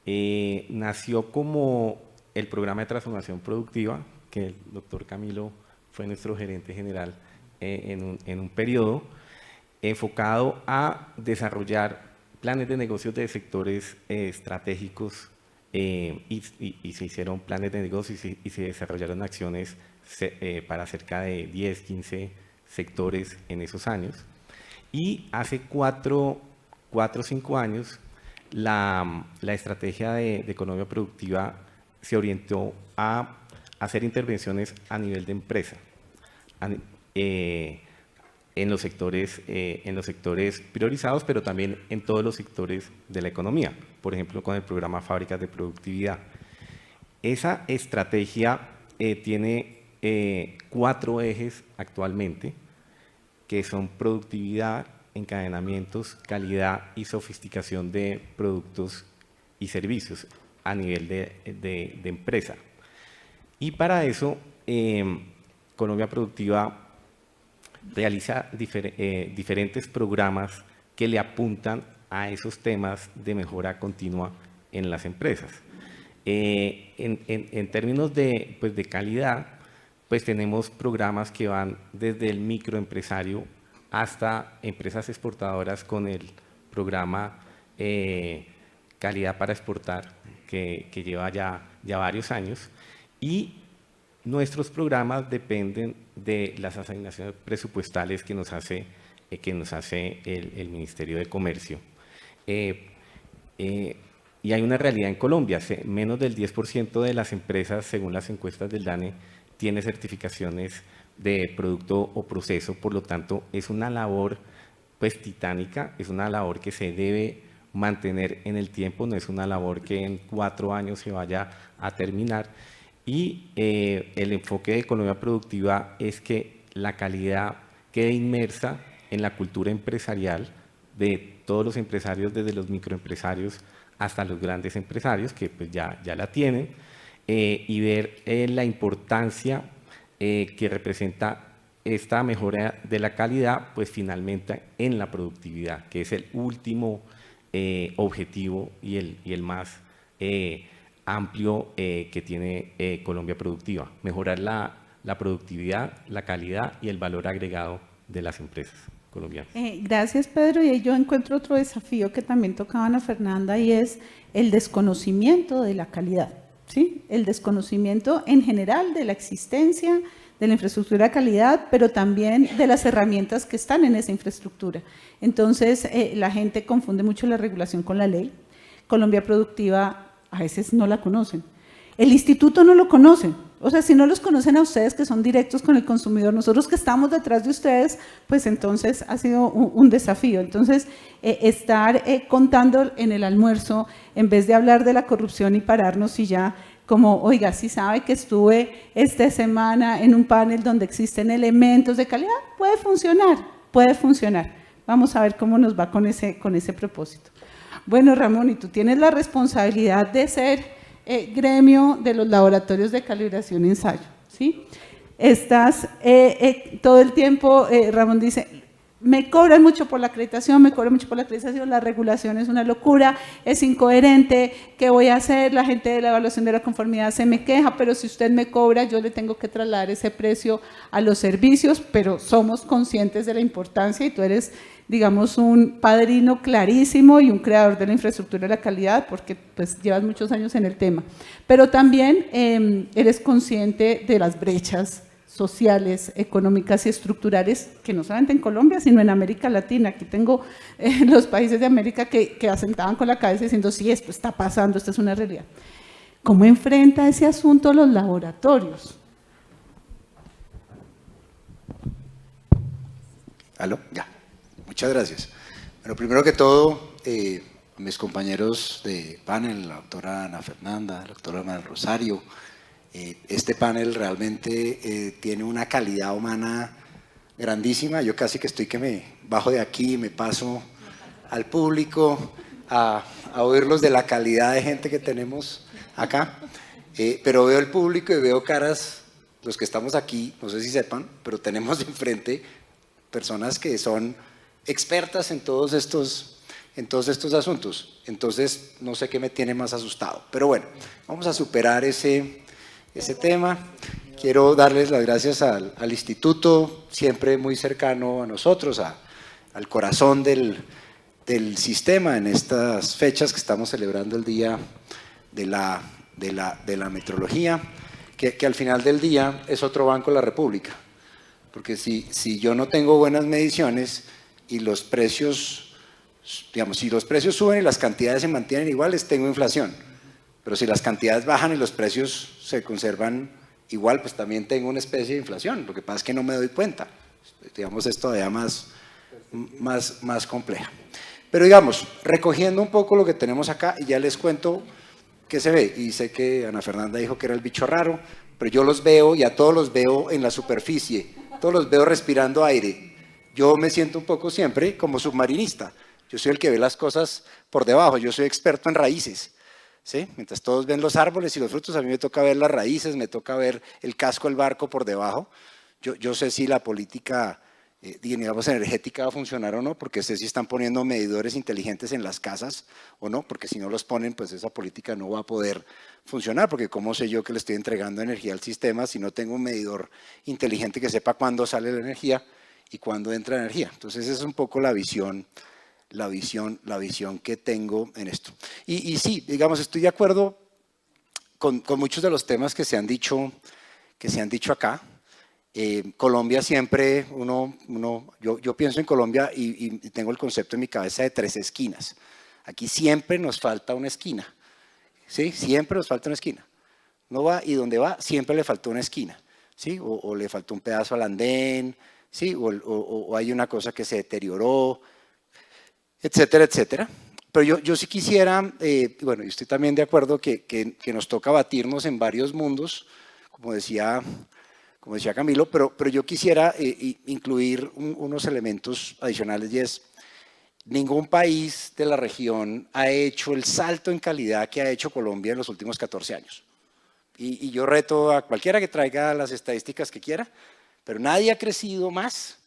Nació como el programa de transformación productiva, que el doctor Camilo fue nuestro gerente general en un periodo, enfocado a desarrollar planes de negocios de sectores estratégicos y se hicieron planes de negocios y se desarrollaron acciones para cerca de 10, 15 sectores en esos años. Y hace 4 o 5 años, la estrategia de economía productiva se orientó a hacer intervenciones a nivel de empresa, en los sectores priorizados, pero también en todos los sectores de la economía, por ejemplo, con el programa Fábricas de Productividad. Esa estrategia tiene 4 ejes actualmente, que son productividad, encadenamientos, calidad y sofisticación de productos y servicios a nivel de empresa. Y para eso, Colombia Productiva realiza diferentes programas que le apuntan a esos temas de mejora continua en las empresas. En términos de calidad, pues tenemos programas que van desde el microempresario hasta empresas exportadoras con el programa Calidad para Exportar, que lleva ya varios años, y nuestros programas dependen de las asignaciones presupuestales que nos hace el Ministerio de Comercio. Y hay una realidad en Colombia, menos del 10% de las empresas, según las encuestas del DANE, tiene certificaciones de producto o proceso, por lo tanto es una labor pues titánica, es una labor que se debe mantener en el tiempo, no es una labor que en 4 años se vaya a terminar, y el enfoque de Colombia Productiva es que la calidad quede inmersa en la cultura empresarial de todos los empresarios, desde los microempresarios hasta los grandes empresarios, que pues ya la tienen, y ver la importancia que representa esta mejora de la calidad, pues finalmente en la productividad, que es el último objetivo y el más amplio que tiene Colombia Productiva, mejorar la productividad, la calidad y el valor agregado de las empresas colombianas. Gracias, Pedro. Y ahí yo encuentro otro desafío que también tocaba Ana Fernanda, y es el desconocimiento de la calidad, ¿sí? El desconocimiento en general de la existencia de la infraestructura de calidad, pero también de las herramientas que están en esa infraestructura. Entonces, la gente confunde mucho la regulación con la ley. Colombia Productiva a veces no la conocen. El instituto no lo conoce. O sea, si no los conocen a ustedes, que son directos con el consumidor, nosotros que estamos detrás de ustedes, pues entonces ha sido un desafío. Entonces, estar contando en el almuerzo, en vez de hablar de la corrupción y pararnos y ya, como, oiga, si sabe que estuve esta semana en un panel donde existen elementos de calidad, puede funcionar, puede funcionar. Vamos a ver cómo nos va con ese propósito. Bueno, Ramón, y tú tienes la responsabilidad de ser gremio de los laboratorios de calibración y ensayo, ¿sí? Estás todo el tiempo, Ramón dice, me cobran mucho por la acreditación, la regulación es una locura, es incoherente, ¿qué voy a hacer? La gente de la evaluación de la conformidad se me queja, pero si usted me cobra, yo le tengo que trasladar ese precio a los servicios, pero somos conscientes de la importancia y tú eres, digamos, un padrino clarísimo y un creador de la infraestructura de la calidad, porque pues llevas muchos años en el tema, pero también eres consciente de las brechas sociales, económicas y estructurales, que no solamente en Colombia, sino en América Latina. Aquí tengo los países de América que asentaban con la cabeza diciendo, sí, esto está pasando, esto es una realidad. ¿Cómo enfrenta ese asunto los laboratorios? ¿Aló? Ya. Muchas gracias. Bueno, primero que todo, mis compañeros de panel, la doctora Ana Fernanda, la doctora María Rosario, este panel realmente tiene una calidad humana grandísima. Yo casi que estoy que me bajo de aquí y me paso al público a oírlos de la calidad de gente que tenemos acá. Pero veo el público y veo caras, los que estamos aquí, no sé si sepan, pero tenemos enfrente personas que son expertas en todos estos asuntos. Entonces, no sé qué me tiene más asustado. Pero bueno, vamos a superar ese tema. Quiero darles las gracias al instituto, siempre muy cercano a nosotros, al corazón del sistema en estas fechas que estamos celebrando el Día de la Metrología, que al final del día es otro Banco de la República. Porque si yo no tengo buenas mediciones y los precios, digamos, si los precios suben y las cantidades se mantienen iguales, tengo inflación. Pero si las cantidades bajan y los precios se conservan igual, pues también tengo una especie de inflación. Lo que pasa es que no me doy cuenta. Digamos, es todavía más compleja. Pero digamos, recogiendo un poco lo que tenemos acá, y ya les cuento qué se ve. Y sé que Ana Fernanda dijo que era el bicho raro, pero yo los veo y a todos los veo en la superficie. Todos los veo respirando aire. Yo me siento un poco siempre como submarinista. Yo soy el que ve las cosas por debajo. Yo soy experto en raíces. ¿Sí? Mientras todos ven los árboles y los frutos, a mí me toca ver las raíces, me toca ver el casco del barco por debajo. Yo sé si la política, digamos, energética va a funcionar o no, porque sé si están poniendo medidores inteligentes en las casas o no, porque si no los ponen, pues esa política no va a poder funcionar, porque cómo sé yo que le estoy entregando energía al sistema si no tengo un medidor inteligente que sepa cuándo sale la energía y cuándo entra la energía. Entonces esa es un poco la visión la visión que tengo en esto. Y sí, digamos, estoy de acuerdo con muchos de los temas que se han dicho acá. Colombia siempre, yo pienso en Colombia y tengo el concepto en mi cabeza de 3 esquinas. Aquí siempre nos falta una esquina, ¿sí? Siempre nos falta una esquina. No va, y donde va, siempre le faltó una esquina, ¿sí? O le faltó un pedazo al andén, ¿sí? O hay una cosa que se deterioró, etcétera, etcétera. Pero yo sí quisiera, bueno, yo estoy también de acuerdo que nos toca batirnos en varios mundos, como decía Camilo, pero yo quisiera incluir unos elementos adicionales, y es: ningún país de la región ha hecho el salto en calidad que ha hecho Colombia en los últimos 14 años. Y yo reto a cualquiera que traiga las estadísticas que quiera, pero nadie ha crecido más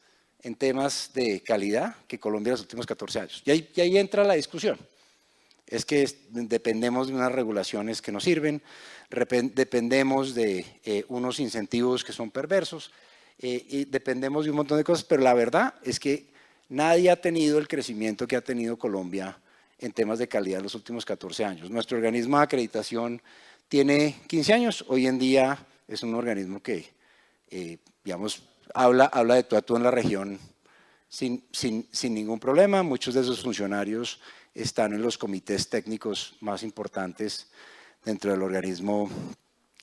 en temas de calidad que Colombia en los últimos 14 años. Y ahí entra la discusión. Es que dependemos de unas regulaciones que no sirven, dependemos de unos incentivos que son perversos, y dependemos de un montón de cosas, pero la verdad es que nadie ha tenido el crecimiento que ha tenido Colombia en temas de calidad en los últimos 14 años. Nuestro organismo de acreditación tiene 15 años, hoy en día es un organismo que, digamos, habla de tú a tú en la región sin ningún problema. Muchos de sus funcionarios están en los comités técnicos más importantes dentro del organismo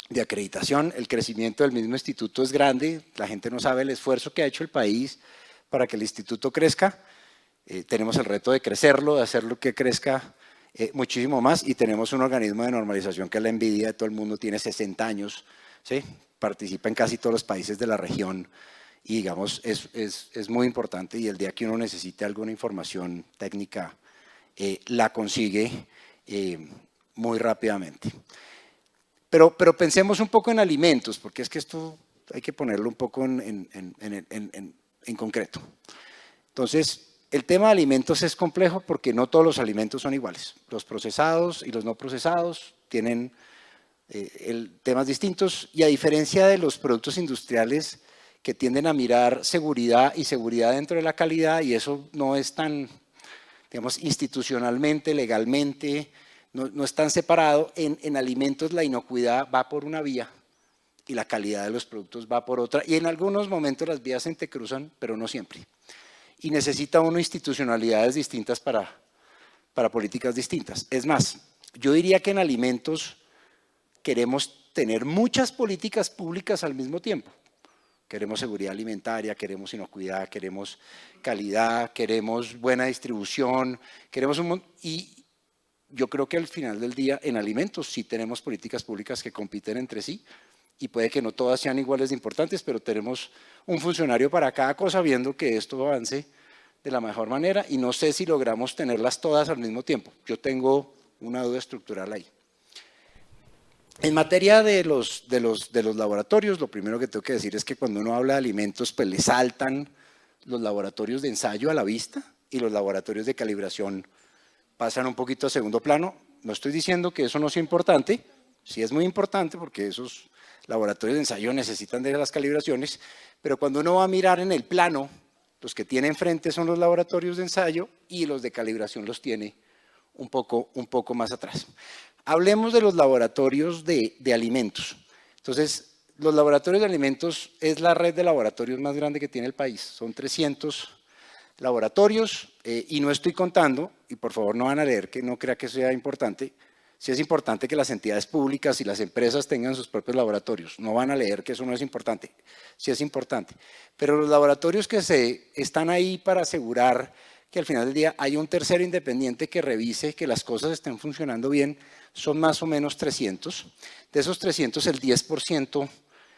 de acreditación. El crecimiento del mismo instituto es grande, la gente no sabe el esfuerzo que ha hecho el país para que el instituto crezca. Tenemos el reto de crecerlo, de hacerlo que crezca muchísimo más, y tenemos un organismo de normalización que es la envidia de todo el mundo, tiene 60 años, ¿sí? Participa en casi todos los países de la región y, digamos, es muy importante, y el día que uno necesite alguna información técnica la consigue muy rápidamente. Pero pensemos un poco en alimentos, porque es que esto hay que ponerlo un poco en concreto. Entonces, el tema de alimentos es complejo porque no todos los alimentos son iguales. Los procesados y los no procesados tienen temas distintos, y a diferencia de los productos industriales que tienden a mirar seguridad y seguridad dentro de la calidad, y eso no es tan, digamos, institucionalmente, legalmente, no es tan separado. En alimentos la inocuidad va por una vía y la calidad de los productos va por otra, y en algunos momentos las vías se entrecruzan, pero no siempre. Y necesita uno institucionalidades distintas para políticas distintas. Es más, yo diría que en alimentos queremos tener muchas políticas públicas al mismo tiempo. Queremos seguridad alimentaria, queremos inocuidad, queremos calidad, queremos buena distribución, y yo creo que al final del día en alimentos sí tenemos políticas públicas que compiten entre sí, y puede que no todas sean iguales de importantes, pero tenemos un funcionario para cada cosa viendo que esto avance de la mejor manera, y no sé si logramos tenerlas todas al mismo tiempo. Yo tengo una duda estructural ahí. En materia de los laboratorios, lo primero que tengo que decir es que cuando uno habla de alimentos, pues le saltan los laboratorios de ensayo a la vista, y los laboratorios de calibración pasan un poquito a segundo plano. No estoy diciendo que eso no sea importante, sí es muy importante, porque esos laboratorios de ensayo necesitan de las calibraciones, pero cuando uno va a mirar en el plano, los que tiene enfrente son los laboratorios de ensayo, y los de calibración los tiene un poco más atrás. Hablemos de los laboratorios de alimentos. Entonces, los laboratorios de alimentos es la red de laboratorios más grande que tiene el país. Son 300 laboratorios, y no estoy contando, y por favor no van a leer que no crea que sea importante. Sí es importante que las entidades públicas y las empresas tengan sus propios laboratorios. No van a leer que eso no es importante. Sí es importante. Pero los laboratorios que están ahí para asegurar que al final del día hay un tercero independiente que revise que las cosas estén funcionando bien, son más o menos 300. De esos 300, el 10%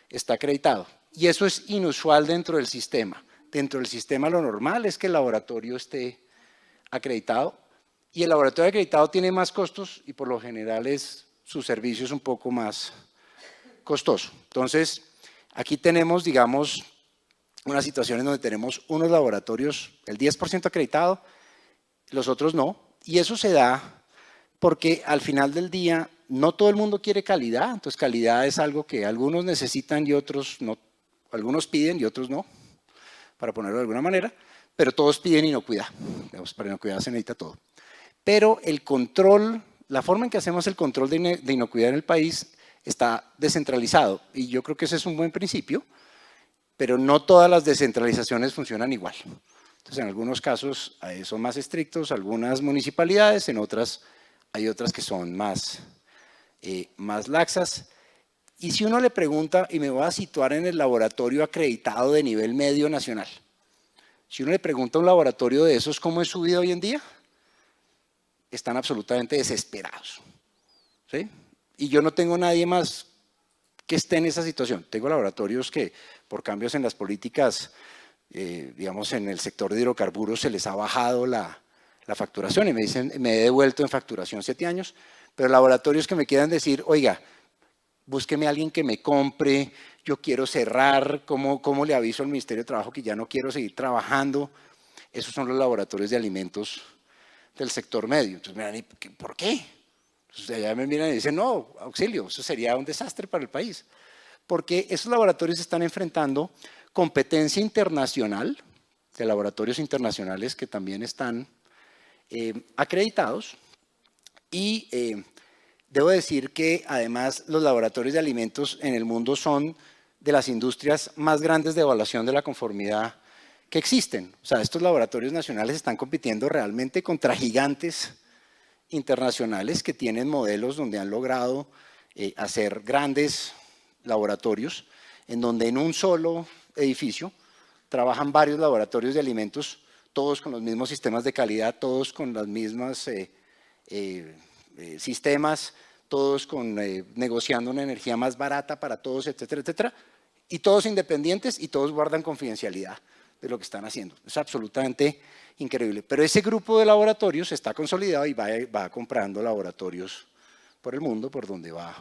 está acreditado. Y eso es inusual dentro del sistema. Dentro del sistema lo normal es que el laboratorio esté acreditado, y el laboratorio acreditado tiene más costos, y por lo general su servicio es un poco más costoso. Entonces, aquí tenemos, digamos, una situación en donde tenemos unos laboratorios, el 10% acreditado, los otros no, y eso se da porque al final del día no todo el mundo quiere calidad. Entonces calidad es algo que algunos necesitan y otros no, algunos piden y otros no, para ponerlo de alguna manera, pero todos piden inocuidad. Digamos, para inocuidad se necesita todo. Pero el control, la forma en que hacemos el control de inocuidad en el país está descentralizado, y yo creo que ese es un buen principio, pero no todas las descentralizaciones funcionan igual. Entonces, en algunos casos son más estrictos, algunas municipalidades, en otras hay otras que son más laxas. Y si uno le pregunta, y me voy a situar en el laboratorio acreditado de nivel medio nacional, si uno le pregunta a un laboratorio de esos cómo es su vida hoy en día, están absolutamente desesperados, ¿sí? Y yo no tengo nadie más que esté en esa situación. Tengo laboratorios que por cambios en las políticas, digamos en el sector de hidrocarburos, se les ha bajado la facturación y me dicen, me he devuelto en facturación 7 años, pero laboratorios que me quieran decir, oiga, búsqueme a alguien que me compre, yo quiero cerrar, ¿cómo le aviso al Ministerio de Trabajo que ya no quiero seguir trabajando? Esos son los laboratorios de alimentos del sector medio. Entonces me dirán, ¿por qué? Entonces allá me miran y dicen, no, auxilio, eso sería un desastre para el país. Porque esos laboratorios están enfrentando competencia internacional, de laboratorios internacionales que también están acreditados, y debo decir que además los laboratorios de alimentos en el mundo son de las industrias más grandes de evaluación de la conformidad que existen. O sea, estos laboratorios nacionales están compitiendo realmente contra gigantes internacionales que tienen modelos donde han logrado hacer grandes laboratorios, en donde en un solo edificio trabajan varios laboratorios de alimentos, todos con los mismos sistemas de calidad, todos con las mismas sistemas, todos negociando una energía más barata para todos, etcétera, etcétera, y todos independientes y todos guardan confidencialidad de lo que están haciendo. Es absolutamente increíble. Pero ese grupo de laboratorios está consolidado y va comprando laboratorios por el mundo, por donde va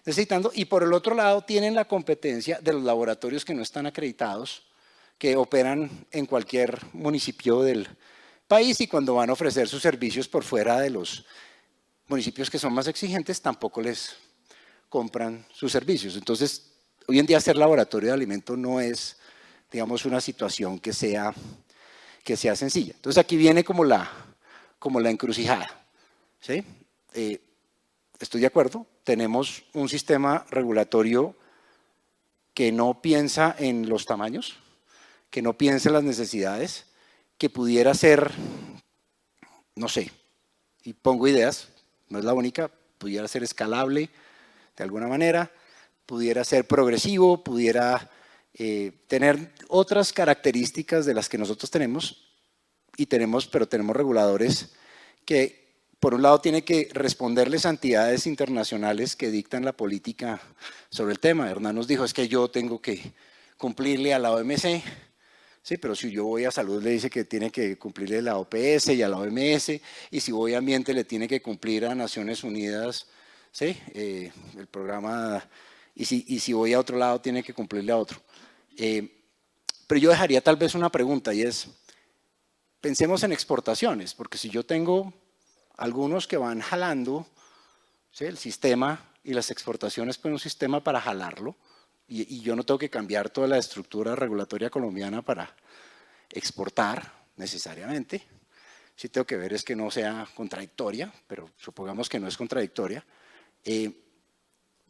necesitando. Y por el otro lado tienen la competencia de los laboratorios que no están acreditados, que operan en cualquier municipio del país, y cuando van a ofrecer sus servicios por fuera de los municipios que son más exigentes, tampoco les compran sus servicios. Entonces, hoy en día hacer laboratorio de alimentos no es, digamos, una situación que sea sencilla. Entonces aquí viene como la encrucijada, ¿sí? Estoy de acuerdo, tenemos un sistema regulatorio que no piensa en los tamaños, que no piensa en las necesidades, que pudiera ser, no sé, y pongo ideas, no es la única, pudiera ser escalable de alguna manera, pudiera ser progresivo, pudiera tener otras características de las que nosotros tenemos, pero tenemos reguladores que por un lado tienen que responderles a entidades internacionales que dictan la política sobre el tema. Hernán nos dijo, es que yo tengo que cumplirle a la OMC, sí, pero si yo voy a salud le dice que tiene que cumplirle a la OPS y a la OMS, y si voy a ambiente le tiene que cumplir a Naciones Unidas, sí, el programa, y si voy a otro lado tiene que cumplirle a otro. Pero yo dejaría tal vez una pregunta, y es, pensemos en exportaciones, porque si yo tengo algunos que van jalando, ¿sí?, el sistema, y las exportaciones pues un sistema para jalarlo, y yo no tengo que cambiar toda la estructura regulatoria colombiana para exportar necesariamente. Sí tengo que ver es que no sea contradictoria, pero supongamos que no es contradictoria.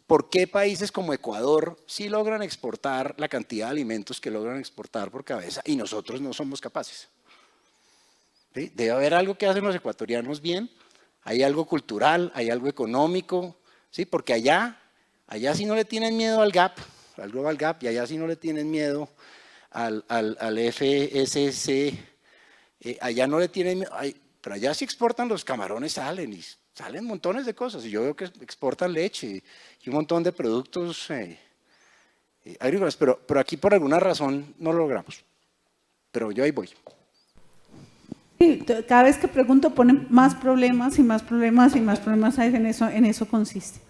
¿Por qué países como Ecuador sí logran exportar la cantidad de alimentos que logran exportar por cabeza y nosotros no somos capaces? ¿Sí? Debe haber algo que hacen los ecuatorianos bien, hay algo cultural, hay algo económico, ¿sí? Porque allá sí no le tienen miedo al Global Gap, y allá sí no le tienen miedo al FSC, allá no le tienen miedo, pero allá sí exportan los camarones, salen montones de cosas, y yo veo que exportan leche y un montón de productos agrícolas, pero aquí por alguna razón no lo logramos, pero yo ahí voy. Sí, cada vez que pregunto ponen más problemas y más problemas y más problemas, en eso consiste.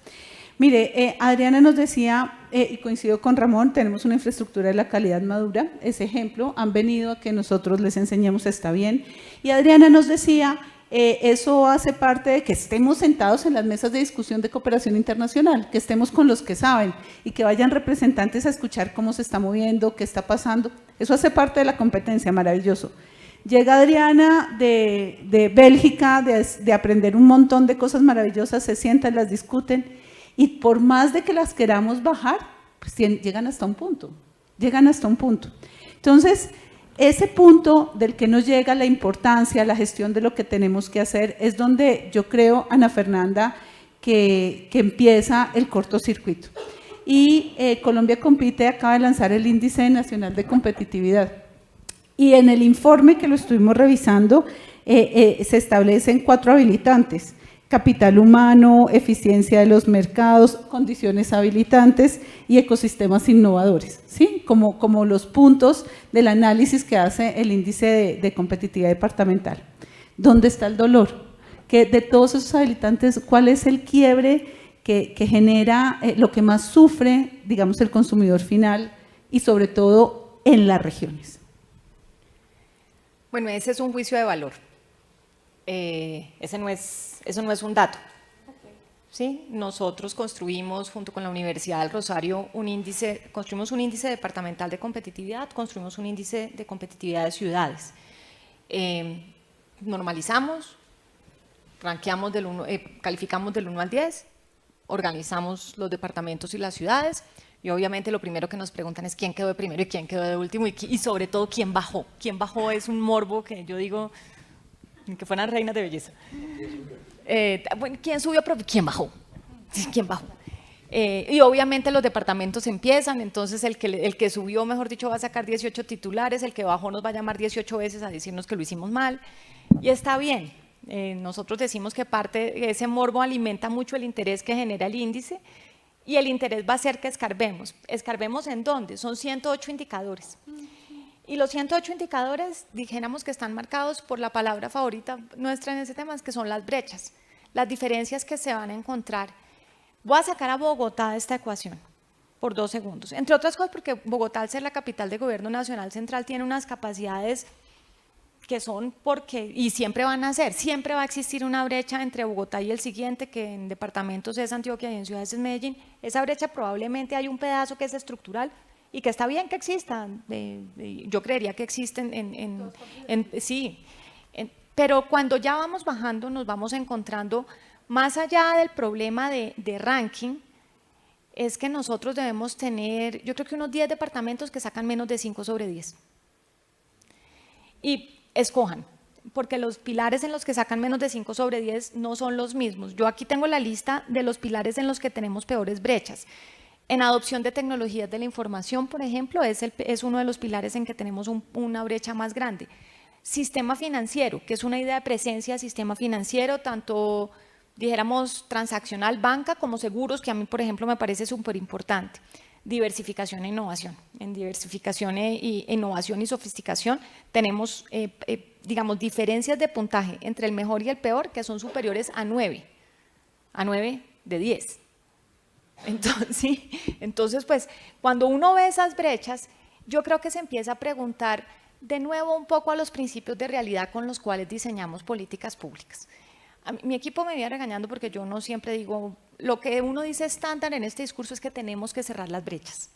Mire, Adriana nos decía, y coincido con Ramón, tenemos una infraestructura de la calidad madura, ese ejemplo, han venido a que nosotros les enseñemos, está bien, y Adriana nos decía, eso hace parte de que estemos sentados en las mesas de discusión de cooperación internacional, que estemos con los que saben, y que vayan representantes a escuchar cómo se está moviendo, qué está pasando, eso hace parte de la competencia, maravilloso. Llega Adriana de Bélgica, de aprender un montón de cosas maravillosas, se sientan, las discuten, y por más de que las queramos bajar, pues llegan hasta un punto, Entonces, ese punto del que nos llega la importancia, la gestión de lo que tenemos que hacer, es donde yo creo, Ana Fernanda, que empieza el cortocircuito. Y Colombia Compite acaba de lanzar el Índice Nacional de Competitividad. Y en el informe que lo estuvimos revisando, se establecen 4 habilitantes: capital humano, eficiencia de los mercados, condiciones habilitantes y ecosistemas innovadores, ¿sí? Como los puntos del análisis que hace el índice de competitividad departamental. ¿Dónde está el dolor? Que de todos esos habilitantes, ¿cuál es el quiebre que genera lo que más sufre, digamos, el consumidor final y sobre todo en las regiones? Bueno, ese es un juicio de valor. Eso no es un dato. ¿Sí? Nosotros construimos, junto con la Universidad del Rosario, construimos un índice departamental de competitividad, construimos un índice de competitividad de ciudades. Normalizamos, rankeamos calificamos del 1 al 10, organizamos los departamentos y las ciudades, y obviamente lo primero que nos preguntan es quién quedó de primero y quién quedó de último, y sobre todo quién bajó. Quién bajó es un morbo que yo digo, que fueran reinas de belleza. Bueno, ¿quién subió? Pero ¿quién bajó? ¿Quién bajó? Y obviamente los departamentos empiezan, entonces el que subió, mejor dicho, va a sacar 18 titulares, el que bajó nos va a llamar 18 veces a decirnos que lo hicimos mal, y está bien. Nosotros decimos que parte de ese morbo alimenta mucho el interés que genera el índice, y el interés va a ser que escarbemos. ¿Escarbemos en dónde? Son 108 indicadores. Y los 108 indicadores, dijéramos que están marcados por la palabra favorita nuestra en ese tema, que son las brechas, las diferencias que se van a encontrar. Voy a sacar a Bogotá de esta ecuación por 2 segundos. Entre otras cosas porque Bogotá, al ser la capital de gobierno nacional central, tiene unas capacidades que son y siempre van a ser, siempre va a existir una brecha entre Bogotá y el siguiente, que en departamentos es Antioquia y en ciudades es Medellín. Esa brecha probablemente hay un pedazo que es estructural y que está bien que exista. Yo creería que existen sí. Pero cuando ya vamos bajando nos vamos encontrando, más allá del problema de ranking, es que nosotros debemos tener, yo creo que unos 10 departamentos que sacan menos de 5 sobre 10. Y escojan, porque los pilares en los que sacan menos de 5 sobre 10 no son los mismos. Yo aquí tengo la lista de los pilares en los que tenemos peores brechas. En adopción de tecnologías de la información, por ejemplo, es uno de los pilares en que tenemos una brecha más grande. Sistema financiero, que es una idea de presencia de sistema financiero, tanto, dijéramos, transaccional, banca, como seguros, que a mí, por ejemplo, me parece súper importante. Diversificación e innovación. En diversificación innovación y sofisticación tenemos, digamos, diferencias de puntaje entre el mejor y el peor que son superiores a 9 de 10. Entonces, pues, cuando uno ve esas brechas, yo creo que se empieza a preguntar de nuevo un poco a los principios de realidad con los cuales diseñamos políticas públicas. Mi equipo me viene regañando porque yo no siempre digo, lo que uno dice estándar en este discurso es que tenemos que cerrar las brechas.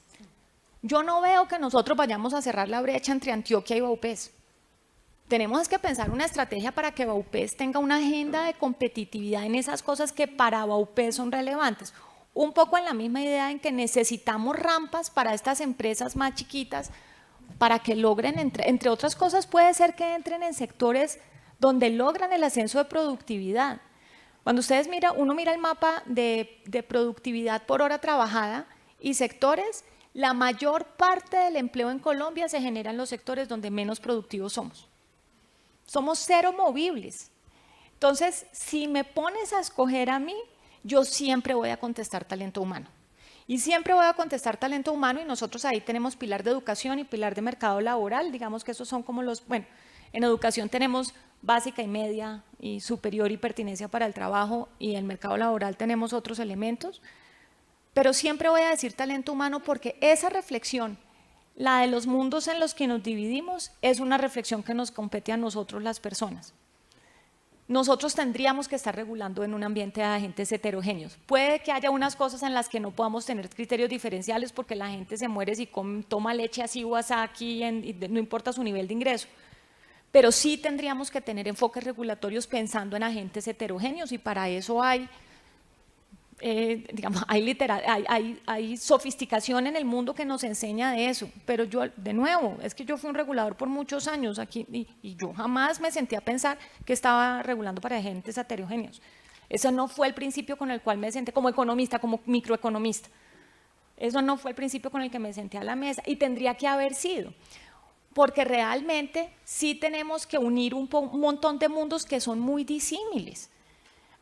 Yo no veo que nosotros vayamos a cerrar la brecha entre Antioquia y Vaupés. Tenemos que pensar una estrategia para que Vaupés tenga una agenda de competitividad en esas cosas que para Vaupés son relevantes. Un poco en la misma idea en que necesitamos rampas para estas empresas más chiquitas para que logren, entre otras cosas, puede ser que entren en sectores donde logran el ascenso de productividad. Cuando ustedes uno mira el mapa de productividad por hora trabajada y sectores, la mayor parte del empleo en Colombia se genera en los sectores donde menos productivos somos. Somos cero movibles. Entonces, si me pones a escoger a mí, yo siempre voy a contestar talento humano. Y siempre voy a contestar talento humano, y nosotros ahí tenemos pilar de educación y pilar de mercado laboral, digamos que esos son como los, bueno, en educación tenemos básica y media y superior y pertinencia para el trabajo, y en mercado laboral tenemos otros elementos, pero siempre voy a decir talento humano porque esa reflexión, la de los mundos en los que nos dividimos, es una reflexión que nos compete a nosotros las personas. Nosotros tendríamos que estar regulando en un ambiente de agentes heterogéneos. Puede que haya unas cosas en las que no podamos tener criterios diferenciales porque la gente se muere si toma leche así o así aquí, no importa su nivel de ingreso. pero sí tendríamos que tener enfoques regulatorios pensando en agentes heterogéneos y para eso hay, digamos, hay sofisticación en el mundo que nos enseña de eso, pero yo, de nuevo, es que yo fui un regulador por muchos años aquí y yo jamás me sentí a pensar que estaba regulando para agentes heterogéneos. Eso no fue el principio con el cual me senté como economista, como microeconomista. Eso no fue el principio con el que me senté a la mesa y tendría que haber sido, porque realmente sí tenemos que unir un montón de mundos que son muy disímiles,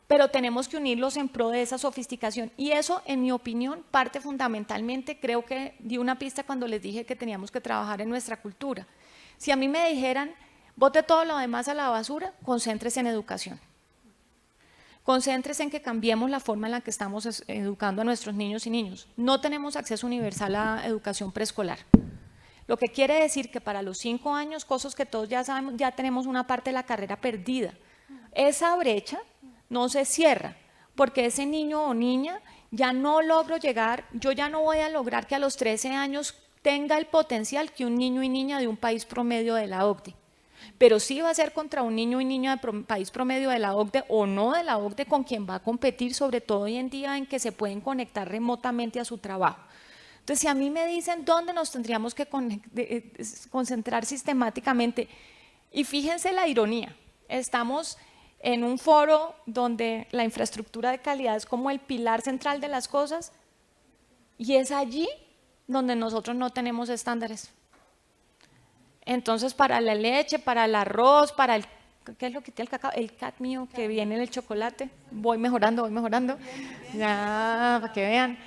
pero tenemos que unirlos en pro de esa sofisticación y eso, en mi opinión, parte fundamentalmente, creo que di una pista cuando les dije que teníamos que trabajar en nuestra cultura. Si a mí me dijeran, bote todo lo demás a la basura, concéntrese en educación. Concéntrese en que cambiemos la forma en la que estamos educando a nuestros niños y niñas. No tenemos acceso universal a educación preescolar. Lo que quiere decir que para los 5 años, cosas que todos ya sabemos, ya tenemos una parte de la carrera perdida. Esa brecha no se cierra, porque ese niño o niña ya no logro llegar, yo ya no voy a lograr que a los 13 años tenga el potencial que un niño y niña de un país promedio de la OCDE. Pero sí va a ser contra un niño y niña de país promedio de la OCDE o no de la OCDE con quien va a competir, sobre todo hoy en día en que se pueden conectar remotamente a su trabajo. Entonces, si a mí me dicen dónde nos tendríamos que concentrar sistemáticamente, y fíjense la ironía, estamos en un foro donde la infraestructura de calidad es como el pilar central de las cosas, y es allí donde nosotros no tenemos estándares. Entonces, para la leche, para el arroz, para el, ¿qué es lo que tiene el cacao? El cadmio que viene en el chocolate. Voy mejorando. Ya, para que vean.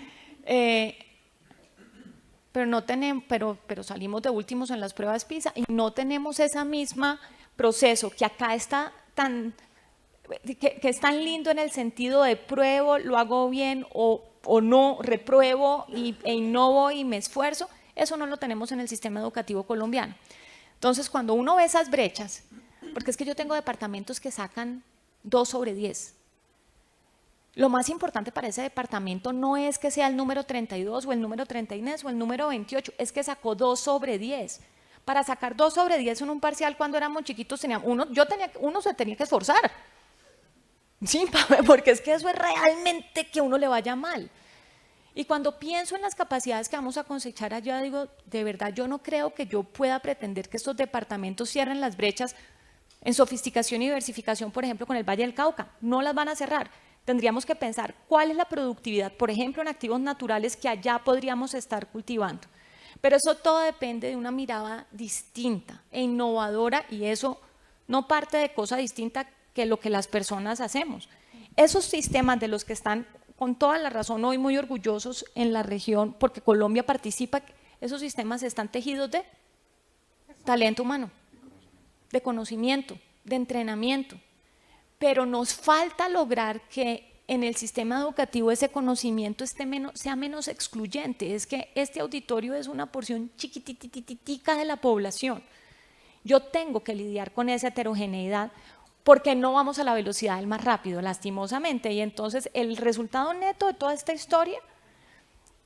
Pero no tenemos, pero salimos de últimos en las pruebas PISA y no tenemos ese mismo proceso que acá está que es tan lindo en el sentido de pruebo, lo hago bien o no, repruebo e innovo y me esfuerzo. Eso no lo tenemos en el sistema educativo colombiano. Entonces, cuando uno ve esas brechas, porque es que yo tengo departamentos que sacan 2 sobre 10. Lo más importante para ese departamento no es que sea el número 32 o el número 33 o el número 28, es que sacó 2 sobre 10. Para sacar 2 sobre 10 en un parcial cuando éramos chiquitos, uno se tenía que esforzar. Sí, porque es que eso es realmente que uno le vaya mal. Y cuando pienso en las capacidades que vamos a cosechar allá, digo, de verdad, yo no creo que yo pueda pretender que estos departamentos cierren las brechas en sofisticación y diversificación, por ejemplo, con el Valle del Cauca. No las van a cerrar. Tendríamos que pensar cuál es la productividad, por ejemplo, en activos naturales que allá podríamos estar cultivando. Pero eso todo depende de una mirada distinta e innovadora y eso no parte de cosa distinta que lo que las personas hacemos. Esos sistemas de los que están con toda la razón hoy muy orgullosos en la región, porque Colombia participa, esos sistemas están tejidos de talento humano, de conocimiento, de entrenamiento, pero nos falta lograr que en el sistema educativo ese conocimiento sea menos excluyente. Es que este auditorio es una porción chiquititica de la población. Yo tengo que lidiar con esa heterogeneidad porque no vamos a la velocidad del más rápido, lastimosamente, y entonces el resultado neto de toda esta historia,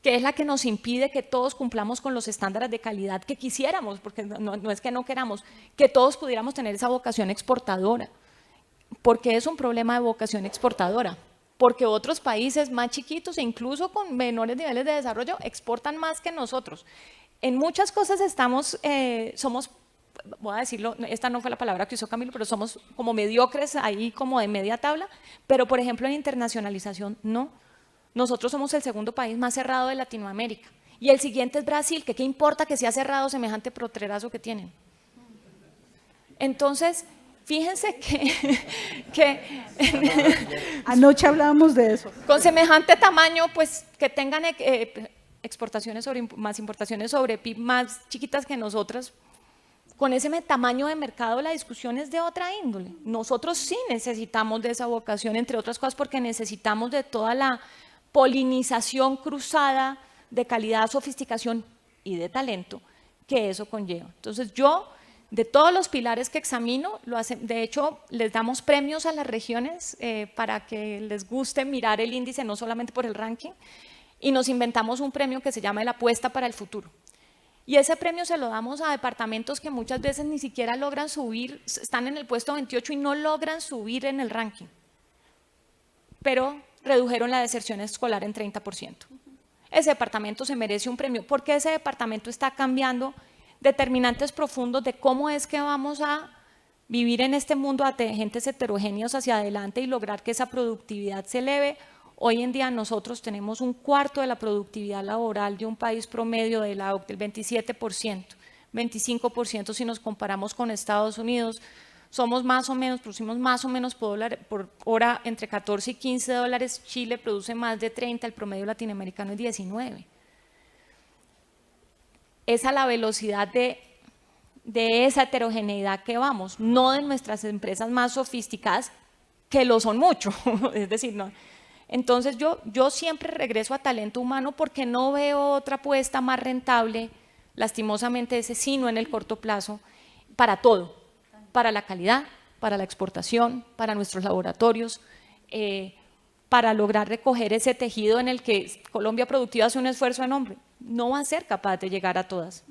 que es la que nos impide que todos cumplamos con los estándares de calidad que quisiéramos, porque no es que no queramos, que todos pudiéramos tener esa vocación exportadora, porque es un problema de vocación exportadora, porque otros países más chiquitos e incluso con menores niveles de desarrollo exportan más que nosotros. En muchas cosas somos, voy a decirlo, esta no fue la palabra que usó Camilo, pero somos como mediocres ahí como de media tabla, pero por ejemplo en internacionalización no. Nosotros somos el segundo país más cerrado de Latinoamérica y el siguiente es Brasil, que qué importa que sea cerrado semejante protrerazo que tienen. Entonces, fíjense que anoche hablábamos de eso. Con semejante tamaño, pues que tengan exportaciones más importaciones sobre PIB más chiquitas que nosotras, con ese tamaño de mercado la discusión es de otra índole. Nosotros sí necesitamos de esa vocación, entre otras cosas porque necesitamos de toda la polinización cruzada de calidad, sofisticación y de talento que eso conlleva. Entonces yo, de todos los pilares que examino, de hecho les damos premios a las regiones para que les guste mirar el índice, no solamente por el ranking, y nos inventamos un premio que se llama el Apuesta para el Futuro. Y ese premio se lo damos a departamentos que muchas veces ni siquiera logran subir, están en el puesto 28 y no logran subir en el ranking. Pero redujeron la deserción escolar en 30%. Ese departamento se merece un premio porque ese departamento está cambiando determinantes profundos de cómo es que vamos a vivir en este mundo de agentes heterogéneos hacia adelante y lograr que esa productividad se eleve. Hoy en día nosotros tenemos un cuarto de la productividad laboral de un país promedio del 27%, 25% si nos comparamos con Estados Unidos. Somos más o menos, producimos más o menos por hora entre 14 y 15 dólares. Chile produce más de 30, el promedio latinoamericano es 19. Es a la velocidad de esa heterogeneidad que vamos, no de nuestras empresas más sofisticadas, que lo son mucho, es decir, no. Entonces yo siempre regreso a talento humano porque no veo otra apuesta más rentable, lastimosamente ese sí, no en el corto plazo, para todo, para la calidad, para la exportación, para nuestros laboratorios, para lograr recoger ese tejido en el que Colombia Productiva hace un esfuerzo enorme. No va a ser capaz de llegar a todas.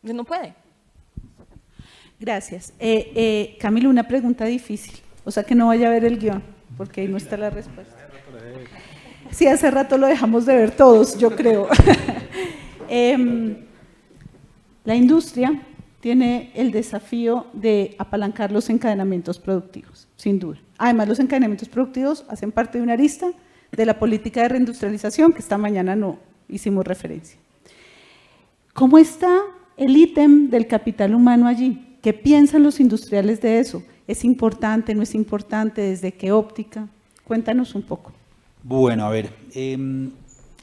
No puede. Gracias. Camilo, una pregunta difícil. O sea que no vaya a ver el guión, porque ahí no está la respuesta. Sí, hace rato lo dejamos de ver todos, yo creo. La industria tiene el desafío de apalancar los encadenamientos productivos, sin duda. Además, los encadenamientos productivos hacen parte de una arista de la política de reindustrialización, que esta mañana no hicimos referencia. ¿Cómo está el ítem del capital humano allí? ¿Qué piensan los industriales de eso? ¿Es importante, no es importante? ¿Desde qué óptica? Cuéntanos un poco. Bueno, a ver,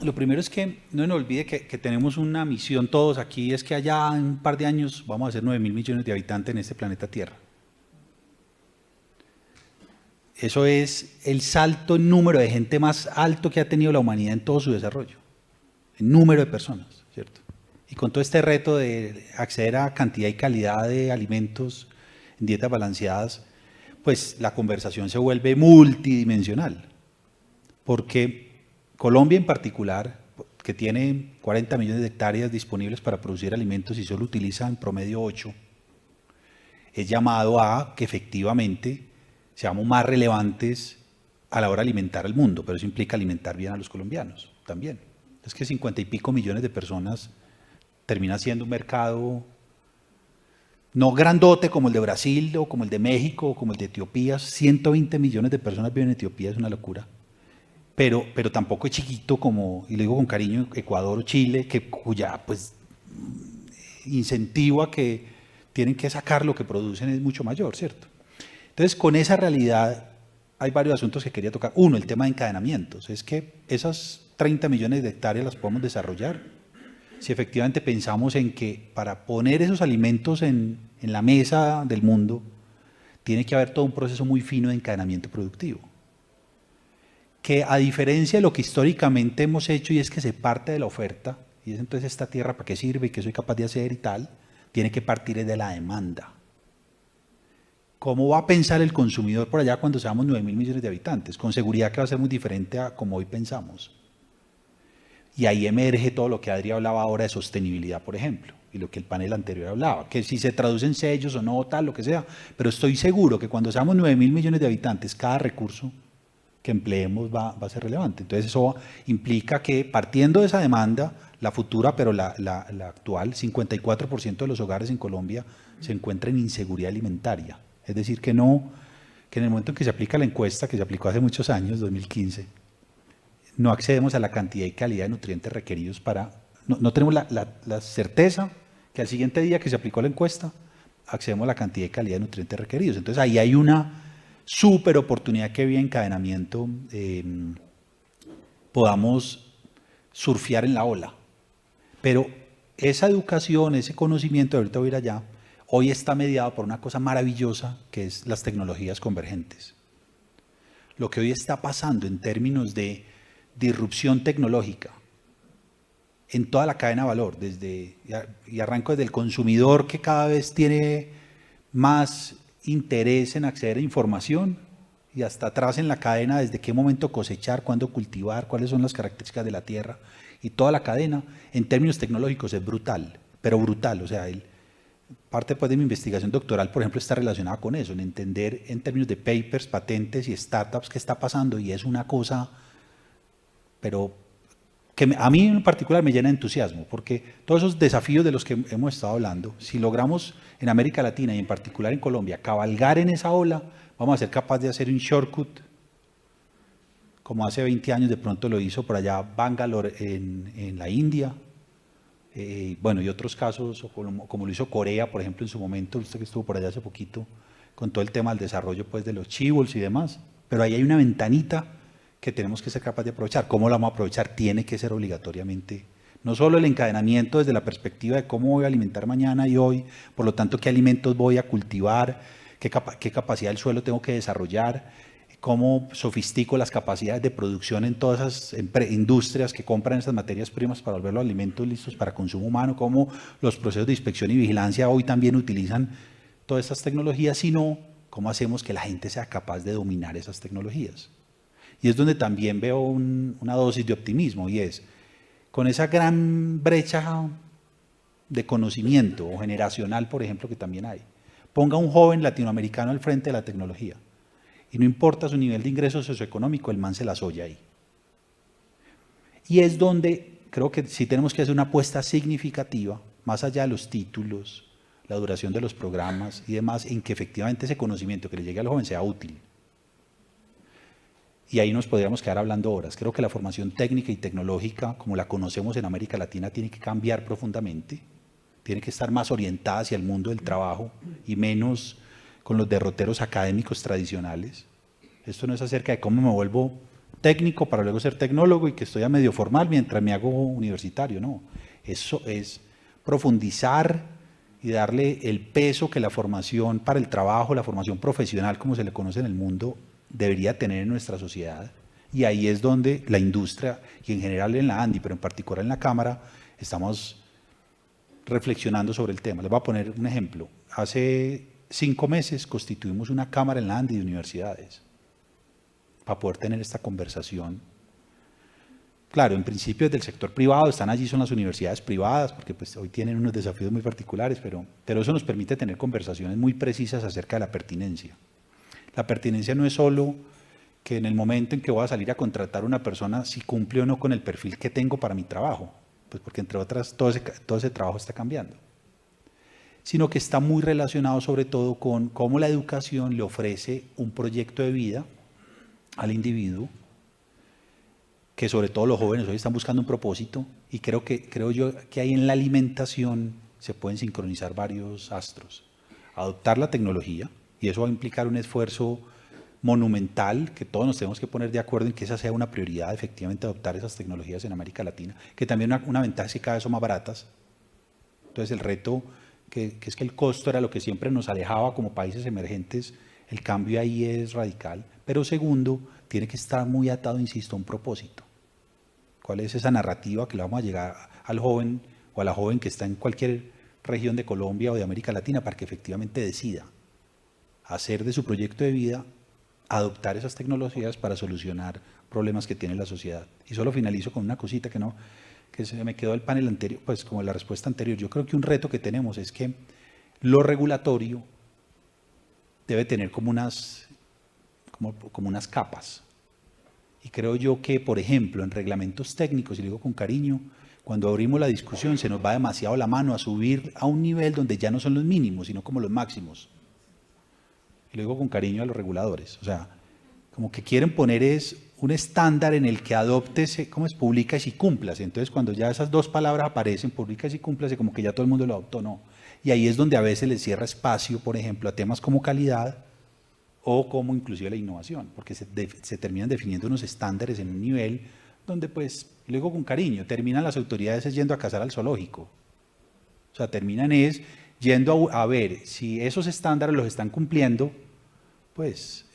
lo primero es que no nos olvide que tenemos una misión todos aquí, es que allá en un par de años vamos a ser 9.000 millones de habitantes en este planeta Tierra. Eso es el salto en número de gente más alto que ha tenido la humanidad en todo su desarrollo, en número de personas, ¿cierto? Y con todo este reto de acceder a cantidad y calidad de alimentos en dietas balanceadas, pues la conversación se vuelve multidimensional, porque Colombia en particular, que tiene 40 millones de hectáreas disponibles para producir alimentos y solo utiliza en promedio 8, es llamado a que efectivamente seamos más relevantes a la hora de alimentar al mundo, pero eso implica alimentar bien a los colombianos también. Es que 50 y pico millones de personas termina siendo un mercado no grandote como el de Brasil o como el de México o como el de Etiopía. 120 millones de personas viven en Etiopía, es una locura. Pero tampoco es chiquito como, y lo digo con cariño, Ecuador o Chile, cuya pues incentivo a que tienen que sacar lo que producen es mucho mayor, ¿cierto? Entonces, con esa realidad hay varios asuntos que quería tocar. Uno, el tema de encadenamientos. Es que esas 30 millones de hectáreas las podemos desarrollar si efectivamente pensamos en que para poner esos alimentos en la mesa del mundo tiene que haber todo un proceso muy fino de encadenamiento productivo. Que a diferencia de lo que históricamente hemos hecho, y es que se parte de la oferta, y es entonces esta tierra para qué sirve y qué soy capaz de hacer y tal, tiene que partir de la demanda. ¿Cómo va a pensar el consumidor por allá cuando seamos 9.000 millones de habitantes? Con seguridad que va a ser muy diferente a como hoy pensamos. Y ahí emerge todo lo que Adri hablaba ahora de sostenibilidad, por ejemplo, y lo que el panel anterior hablaba, que si se traduce en sellos o no, tal, lo que sea, pero estoy seguro que cuando seamos 9.000 millones de habitantes, cada recurso que empleemos va a ser relevante. Entonces eso implica que partiendo de esa demanda, la futura, pero la actual, 54% de los hogares en Colombia se encuentran en inseguridad alimentaria. Es decir, que en el momento en que se aplica la encuesta, que se aplicó hace muchos años, 2015, no accedemos a la cantidad y calidad de nutrientes requeridos para... No tenemos la certeza que al siguiente día que se aplicó la encuesta, accedemos a la cantidad y calidad de nutrientes requeridos. Entonces ahí hay una súper oportunidad que vía encadenamiento podamos surfear en la ola. Pero esa educación, ese conocimiento, ahorita voy a ir allá, hoy está mediado por una cosa maravillosa que es las tecnologías convergentes. Lo que hoy está pasando en términos de disrupción tecnológica en toda la cadena de valor, y arranco desde el consumidor que cada vez tiene más interés en acceder a información y hasta atrás en la cadena, desde qué momento cosechar, cuándo cultivar, cuáles son las características de la tierra y toda la cadena, en términos tecnológicos es brutal, pero brutal. O sea, parte pues, de mi investigación doctoral, por ejemplo, está relacionada con eso, en entender en términos de papers, patentes y startups qué está pasando, y es una cosa, pero que a mí en particular me llena de entusiasmo, porque todos esos desafíos de los que hemos estado hablando, si logramos en América Latina y en particular en Colombia cabalgar en esa ola, vamos a ser capaces de hacer un shortcut, como hace 20 años de pronto lo hizo por allá Bangalore en la India, bueno, y otros casos, como lo hizo Corea, por ejemplo, en su momento, usted que estuvo por allá hace poquito, con todo el tema del desarrollo pues, de los chivols y demás, pero ahí hay una ventanita que tenemos que ser capaces de aprovechar. ¿Cómo la vamos a aprovechar? Tiene que ser obligatoriamente, no solo el encadenamiento desde la perspectiva de cómo voy a alimentar mañana y hoy, por lo tanto, qué alimentos voy a cultivar, qué capacidad del suelo tengo que desarrollar, cómo sofistico las capacidades de producción en todas esas industrias que compran esas materias primas para volver los alimentos listos para consumo humano, cómo los procesos de inspección y vigilancia hoy también utilizan todas estas tecnologías, sino cómo hacemos que la gente sea capaz de dominar esas tecnologías. Y es donde también veo una dosis de optimismo, y es, con esa gran brecha de conocimiento o generacional, por ejemplo, que también hay, ponga un joven latinoamericano al frente de la tecnología, y no importa su nivel de ingreso socioeconómico, el man se las oye ahí. Y es donde creo que sí tenemos que hacer una apuesta significativa, más allá de los títulos, la duración de los programas y demás, en que efectivamente ese conocimiento que le llegue al joven sea útil. Y ahí nos podríamos quedar hablando horas. Creo que la formación técnica y tecnológica, como la conocemos en América Latina, tiene que cambiar profundamente, tiene que estar más orientada hacia el mundo del trabajo y menos con los derroteros académicos tradicionales. Esto no es acerca de cómo me vuelvo técnico para luego ser tecnólogo y que estoy a medio formal mientras me hago universitario, no. Eso es profundizar y darle el peso que la formación para el trabajo, la formación profesional, como se le conoce en el mundo, debería tener en nuestra sociedad. Y ahí es donde la industria, y en general en la ANDI, pero en particular en la Cámara, estamos reflexionando sobre el tema. Les voy a poner un ejemplo. Hace 5 meses constituimos una Cámara en la ANDI de universidades para poder tener esta conversación. Claro, en principio desde el sector privado, están allí son las universidades privadas, porque pues hoy tienen unos desafíos muy particulares, pero eso nos permite tener conversaciones muy precisas acerca de la pertinencia. La pertinencia no es solo que en el momento en que voy a salir a contratar a una persona, si cumple o no con el perfil que tengo para mi trabajo, pues porque entre otras todo ese trabajo está cambiando, sino que está muy relacionado sobre todo con cómo la educación le ofrece un proyecto de vida al individuo, que sobre todo los jóvenes hoy están buscando un propósito, y creo yo que ahí en la alimentación se pueden sincronizar varios astros. Adoptar la tecnología, y eso va a implicar un esfuerzo monumental, que todos nos tenemos que poner de acuerdo en que esa sea una prioridad, efectivamente adoptar esas tecnologías en América Latina, que también una ventaja es que cada vez son más baratas. Entonces el reto, que es que el costo era lo que siempre nos alejaba como países emergentes, el cambio ahí es radical. Pero segundo, tiene que estar muy atado, insisto, a un propósito. ¿Cuál es esa narrativa que le vamos a llegar al joven o a la joven que está en cualquier región de Colombia o de América Latina para que efectivamente decida hacer de su proyecto de vida, adoptar esas tecnologías para solucionar problemas que tiene la sociedad? Y solo finalizo con una cosita que se me quedó del panel anterior, pues como la respuesta anterior. Yo creo que un reto que tenemos es que lo regulatorio debe tener como unas capas. Y creo yo que, por ejemplo, en reglamentos técnicos, y lo digo con cariño, cuando abrimos la discusión se nos va demasiado la mano a subir a un nivel donde ya no son los mínimos, sino como los máximos. Y lo digo con cariño a los reguladores. O sea, como que quieren poner un estándar en el que adoptes, ¿cómo es? Públicase y cúmplase. Entonces, cuando ya esas dos palabras aparecen, públicase y cúmplase, como que ya todo el mundo lo adoptó, no. Y ahí es donde a veces le cierra espacio, por ejemplo, a temas como calidad o como inclusive la innovación, porque se terminan definiendo unos estándares en un nivel donde, pues, luego con cariño, terminan las autoridades yendo a cazar al zoológico. O sea, terminan yendo a ver si esos estándares los están cumpliendo, pues,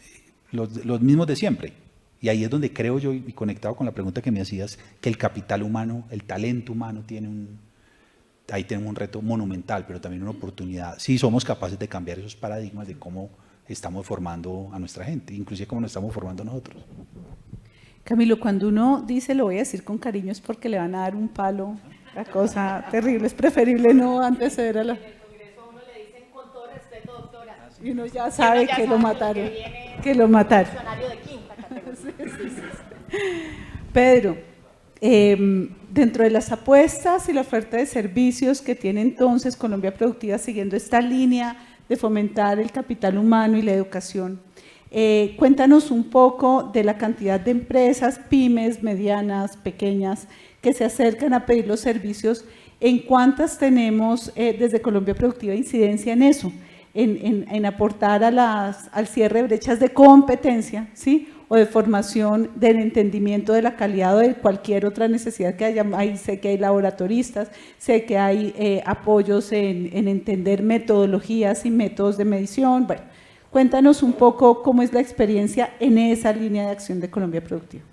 los mismos de siempre. Y ahí es donde creo yo, y conectado con la pregunta que me hacías, que el capital humano, el talento humano ahí tenemos un reto monumental, pero también una oportunidad. Sí somos capaces de cambiar esos paradigmas de cómo estamos formando a nuestra gente, inclusive cómo nos estamos formando nosotros. Camilo, cuando uno dice lo voy a decir con cariño es porque le van a dar un palo, la cosa terrible, es preferible no anteceder a la... En el Congreso a uno le dicen con todo respeto, doctora. Y uno ya sabe que lo mataron, que lo mataron. Funcionario de quinta categoría. Pedro, dentro de las apuestas y la oferta de servicios que tiene entonces Colombia Productiva siguiendo esta línea de fomentar el capital humano y la educación, cuéntanos un poco de la cantidad de empresas, pymes, medianas, pequeñas, que se acercan a pedir los servicios. ¿En cuántas tenemos desde Colombia Productiva incidencia en eso? En aportar al cierre de brechas de competencia, ¿sí? O de formación, del entendimiento de la calidad o de cualquier otra necesidad que haya. Ahí sé que hay laboratoristas, sé que hay apoyos en entender metodologías y métodos de medición. Bueno, cuéntanos un poco cómo es la experiencia en esa línea de acción de Colombia Productiva.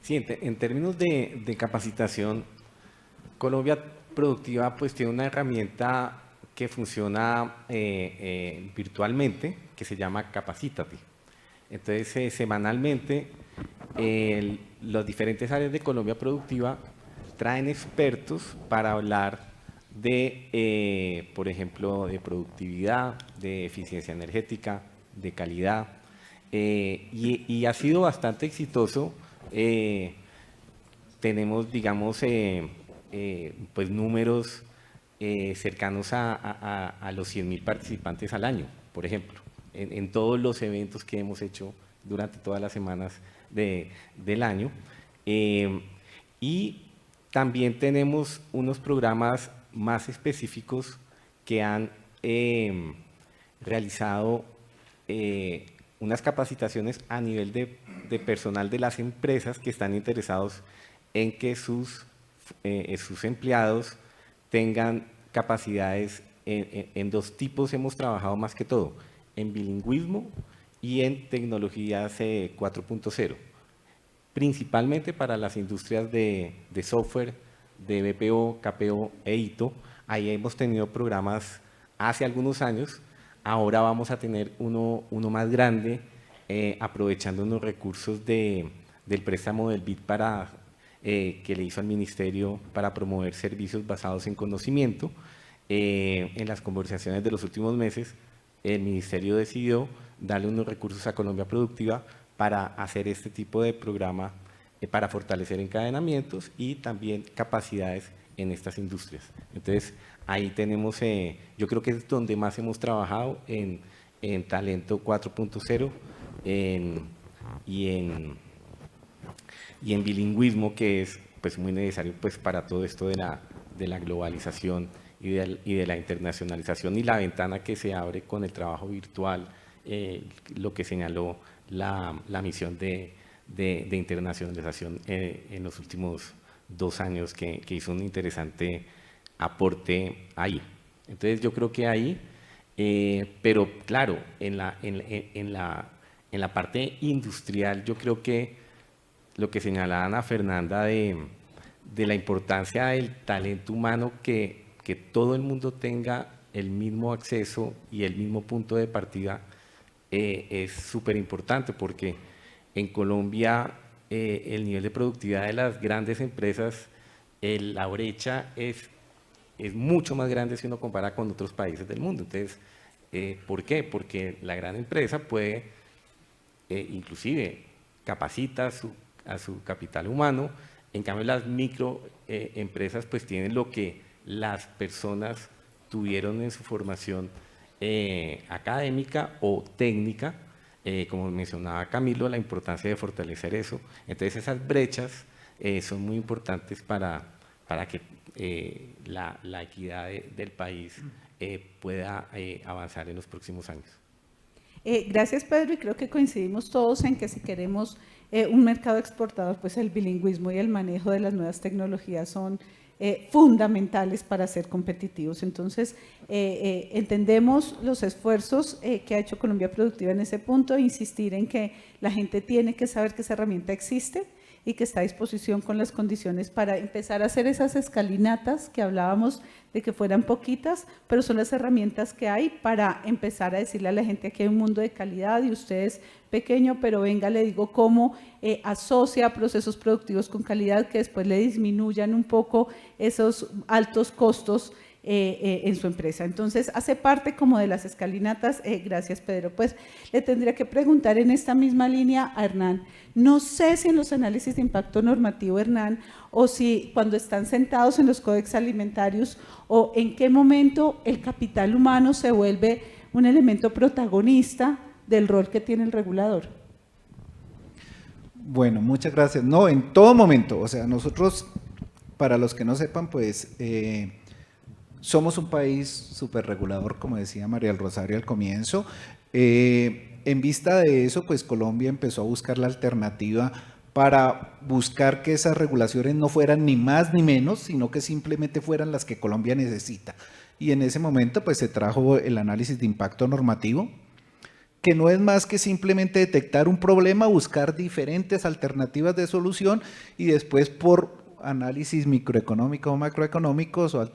Sí, en términos de capacitación, Colombia Productiva pues tiene una herramienta que funciona virtualmente, que se llama Capacítate. Entonces, semanalmente, las diferentes áreas de Colombia Productiva traen expertos para hablar de, por ejemplo, de productividad, de eficiencia energética, de calidad, y ha sido bastante exitoso. Tenemos, digamos, pues números cercanos a los 100.000 participantes al año, por ejemplo, en todos los eventos que hemos hecho durante todas las semanas del año. Y también tenemos unos programas más específicos que han realizado unas capacitaciones a nivel de personal de las empresas que están interesados en que sus empleados tengan capacidades en dos tipos. Hemos trabajado más que todo en bilingüismo y en tecnologías 4.0, principalmente para las industrias de software, de BPO, KPO e ITO. Ahí hemos tenido programas hace algunos años. Ahora vamos a tener uno más grande, aprovechando unos recursos del préstamo del BID que le hizo al Ministerio para promover servicios basados en conocimiento. En las conversaciones de los últimos meses, el Ministerio decidió darle unos recursos a Colombia Productiva para hacer este tipo de programa para fortalecer encadenamientos y también capacidades en estas industrias. Entonces, ahí tenemos, yo creo que es donde más hemos trabajado en talento 4.0 y en bilingüismo, que es pues muy necesario pues para todo esto de la globalización y de la internacionalización y la ventana que se abre con el trabajo virtual, lo que señaló la misión de internacionalización en los últimos 2 años, que hizo un interesante aporte ahí. Entonces yo creo que ahí, pero claro, en la parte industrial, yo creo que lo que señalaba Ana Fernanda de la importancia del talento humano, que todo el mundo tenga el mismo acceso y el mismo punto de partida, es súper importante, porque en Colombia el nivel de productividad de las grandes empresas, la brecha es mucho más grande si uno compara con otros países del mundo. Entonces, ¿por qué? Porque la gran empresa puede, inclusive, capacita a su capital humano. En cambio, las microempresas pues tienen lo que las personas tuvieron en su formación académica o técnica, como mencionaba Camilo, la importancia de fortalecer eso. Entonces, esas brechas son muy importantes para que la equidad del país pueda avanzar en los próximos años. Gracias, Pedro, y creo que coincidimos todos en que si queremos un mercado exportador, pues el bilingüismo y el manejo de las nuevas tecnologías son fundamentales para ser competitivos. Entonces, entendemos los esfuerzos que ha hecho Colombia Productiva en ese punto, insistir en que la gente tiene que saber que esa herramienta existe y que está a disposición con las condiciones para empezar a hacer esas escalinatas que hablábamos de que fueran poquitas, pero son las herramientas que hay para empezar a decirle a la gente que hay un mundo de calidad y usted es pequeño, pero venga, le digo cómo asocia procesos productivos con calidad que después le disminuyan un poco esos altos costos en su empresa. Entonces, hace parte como de las escalinatas. Gracias, Pedro. Pues le tendría que preguntar en esta misma línea a Hernán. No sé si en los análisis de impacto normativo, Hernán, o si cuando están sentados en los códex alimentarios, o en qué momento el capital humano se vuelve un elemento protagonista del rol que tiene el regulador. Bueno, muchas gracias. No, en todo momento, o sea, nosotros, para los que no sepan, pues somos un país súper regulador, como decía María del Rosario al comienzo. En vista de eso, pues Colombia empezó a buscar la alternativa para buscar que esas regulaciones no fueran ni más ni menos, sino que simplemente fueran las que Colombia necesita. Y en ese momento, pues se trajo el análisis de impacto normativo, que no es más que simplemente detectar un problema, buscar diferentes alternativas de solución y después por análisis microeconómicos o macroeconómicos o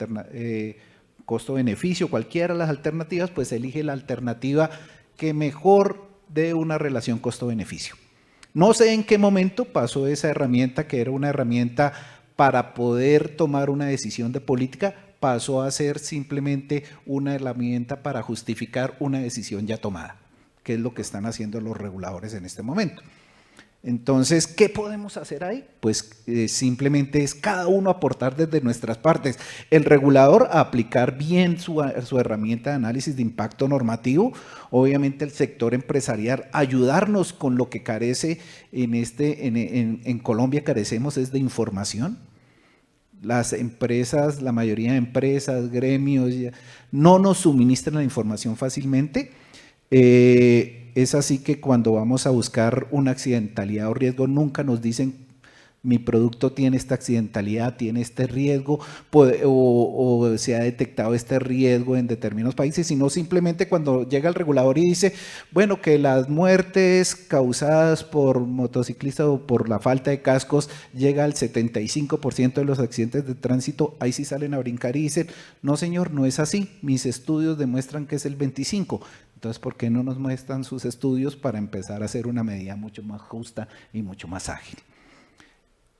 costo-beneficio, cualquiera de las alternativas, pues elige la alternativa que mejor dé una relación costo-beneficio. No sé en qué momento pasó esa herramienta, que era una herramienta para poder tomar una decisión de política, pasó a ser simplemente una herramienta para justificar una decisión ya tomada, que es lo que están haciendo los reguladores en este momento. Entonces, ¿qué podemos hacer ahí? Pues simplemente es cada uno aportar desde nuestras partes. El regulador a aplicar bien su herramienta de análisis de impacto normativo, obviamente el sector empresarial ayudarnos con lo que carece en Colombia carecemos es de información. Las empresas, la mayoría de empresas, gremios, no nos suministran la información fácilmente. Es así que cuando vamos a buscar una accidentalidad o riesgo, nunca nos dicen mi producto tiene esta accidentalidad, tiene este riesgo o se ha detectado este riesgo en determinados países, sino simplemente cuando llega el regulador y dice, bueno, que las muertes causadas por motociclistas o por la falta de cascos llega al 75% de los accidentes de tránsito, ahí sí salen a brincar y dicen, no señor, no es así, mis estudios demuestran que es el 25%. Entonces, ¿por qué no nos muestran sus estudios para empezar a hacer una medida mucho más justa y mucho más ágil?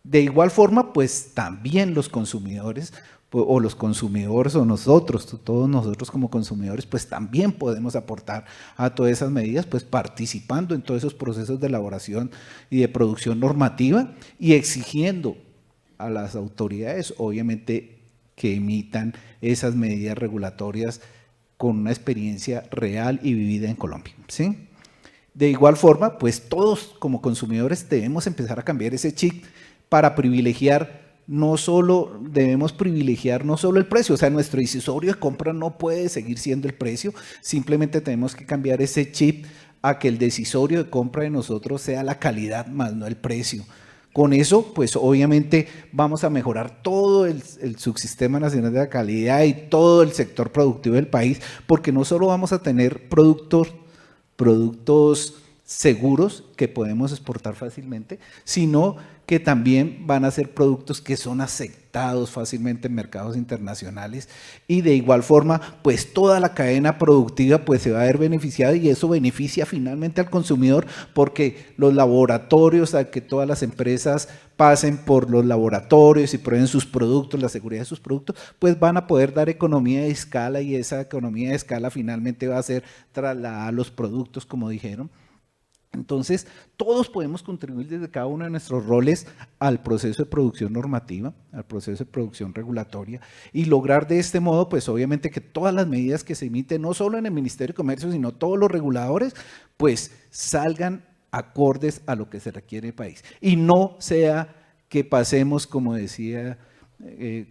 De igual forma, pues también los consumidores o los consumidores o nosotros, todos nosotros como consumidores, pues también podemos aportar a todas esas medidas, pues participando en todos esos procesos de elaboración y de producción normativa y exigiendo a las autoridades, obviamente, que emitan esas medidas regulatorias con una experiencia real y vivida en Colombia, ¿sí? De igual forma, pues todos como consumidores debemos empezar a cambiar ese chip para privilegiar, debemos privilegiar no solo el precio, o sea, nuestro decisorio de compra no puede seguir siendo el precio, simplemente tenemos que cambiar ese chip a que el decisorio de compra de nosotros sea la calidad más no el precio. Con eso, pues obviamente vamos a mejorar todo el subsistema nacional de la calidad y todo el sector productivo del país, porque no solo vamos a tener productos seguros que podemos exportar fácilmente, sino que también van a ser productos que son aceptados fácilmente en mercados internacionales y de igual forma, pues toda la cadena productiva pues se va a ver beneficiada y eso beneficia finalmente al consumidor porque los laboratorios, a que todas las empresas pasen por los laboratorios y prueben sus productos, la seguridad de sus productos, pues van a poder dar economía de escala y esa economía de escala finalmente va a ser trasladada a los productos, como dijeron. Entonces, todos podemos contribuir desde cada uno de nuestros roles al proceso de producción normativa, al proceso de producción regulatoria y lograr de este modo, pues obviamente que todas las medidas que se emiten, no solo en el Ministerio de Comercio, sino todos los reguladores, pues salgan acordes a lo que se requiere del país. Y no sea que pasemos, como decía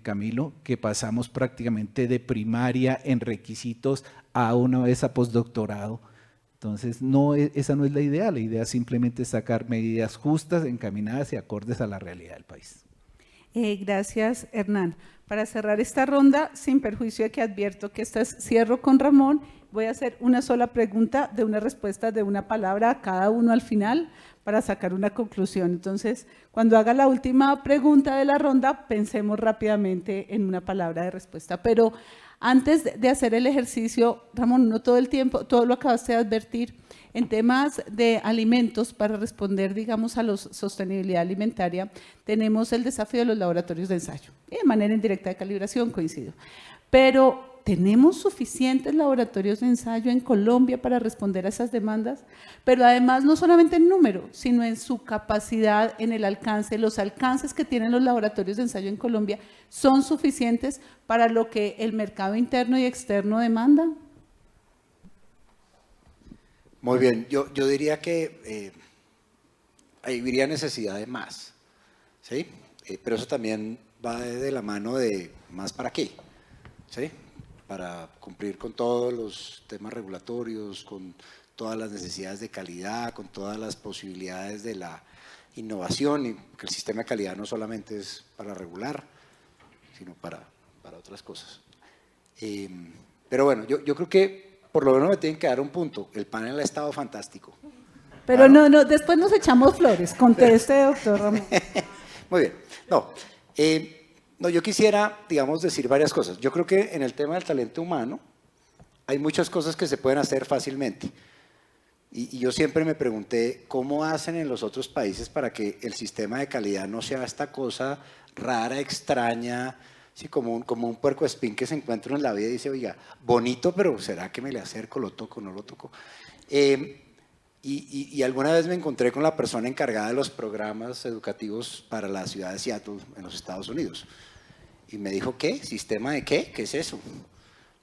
Camilo, que pasamos prácticamente de primaria en requisitos a una vez a postdoctorado. Entonces, esa no es la idea simplemente es sacar medidas justas, encaminadas y acordes a la realidad del país. Gracias, Hernán. Para cerrar esta ronda, sin perjuicio de que advierto que cierro con Ramón, voy a hacer una sola pregunta de una respuesta de una palabra a cada uno al final para sacar una conclusión. Entonces, cuando haga la última pregunta de la ronda, pensemos rápidamente en una palabra de respuesta. Pero antes de hacer el ejercicio, Ramón, no todo el tiempo, todo lo acabaste de advertir, en temas de alimentos, para responder, digamos, a la sostenibilidad alimentaria, tenemos el desafío de los laboratorios de ensayo, de manera indirecta de calibración, coincido. Pero, ¿tenemos suficientes laboratorios de ensayo en Colombia para responder a esas demandas? Pero además, no solamente en número, sino en su capacidad, en el alcance, los alcances que tienen los laboratorios de ensayo en Colombia, ¿son suficientes para lo que el mercado interno y externo demanda? Muy bien, yo diría que habría necesidad de más, ¿sí? Pero eso también va de la mano de más para qué, ¿sí? Para cumplir con todos los temas regulatorios, con todas las necesidades de calidad, con todas las posibilidades de la innovación, y que el sistema de calidad no solamente es para regular, sino para otras cosas. Pero bueno, yo creo que por lo menos me tienen que dar un punto. El panel ha estado fantástico. Pero claro. No, después nos echamos flores. Conteste, doctor Ramón. Muy bien. No, yo quisiera, digamos, decir varias cosas. Yo creo que en el tema del talento humano hay muchas cosas que se pueden hacer fácilmente. Y yo siempre me pregunté cómo hacen en los otros países para que el sistema de calidad no sea esta cosa rara, extraña, sí, como un puercoespín que se encuentra en la vida y dice, oiga, bonito, pero ¿será que me le acerco, lo toco, no lo toco? Y alguna vez me encontré con la persona encargada de los programas educativos para la ciudad de Seattle, en los Estados Unidos. Y me dijo, ¿qué? ¿Sistema de qué? ¿Qué es eso?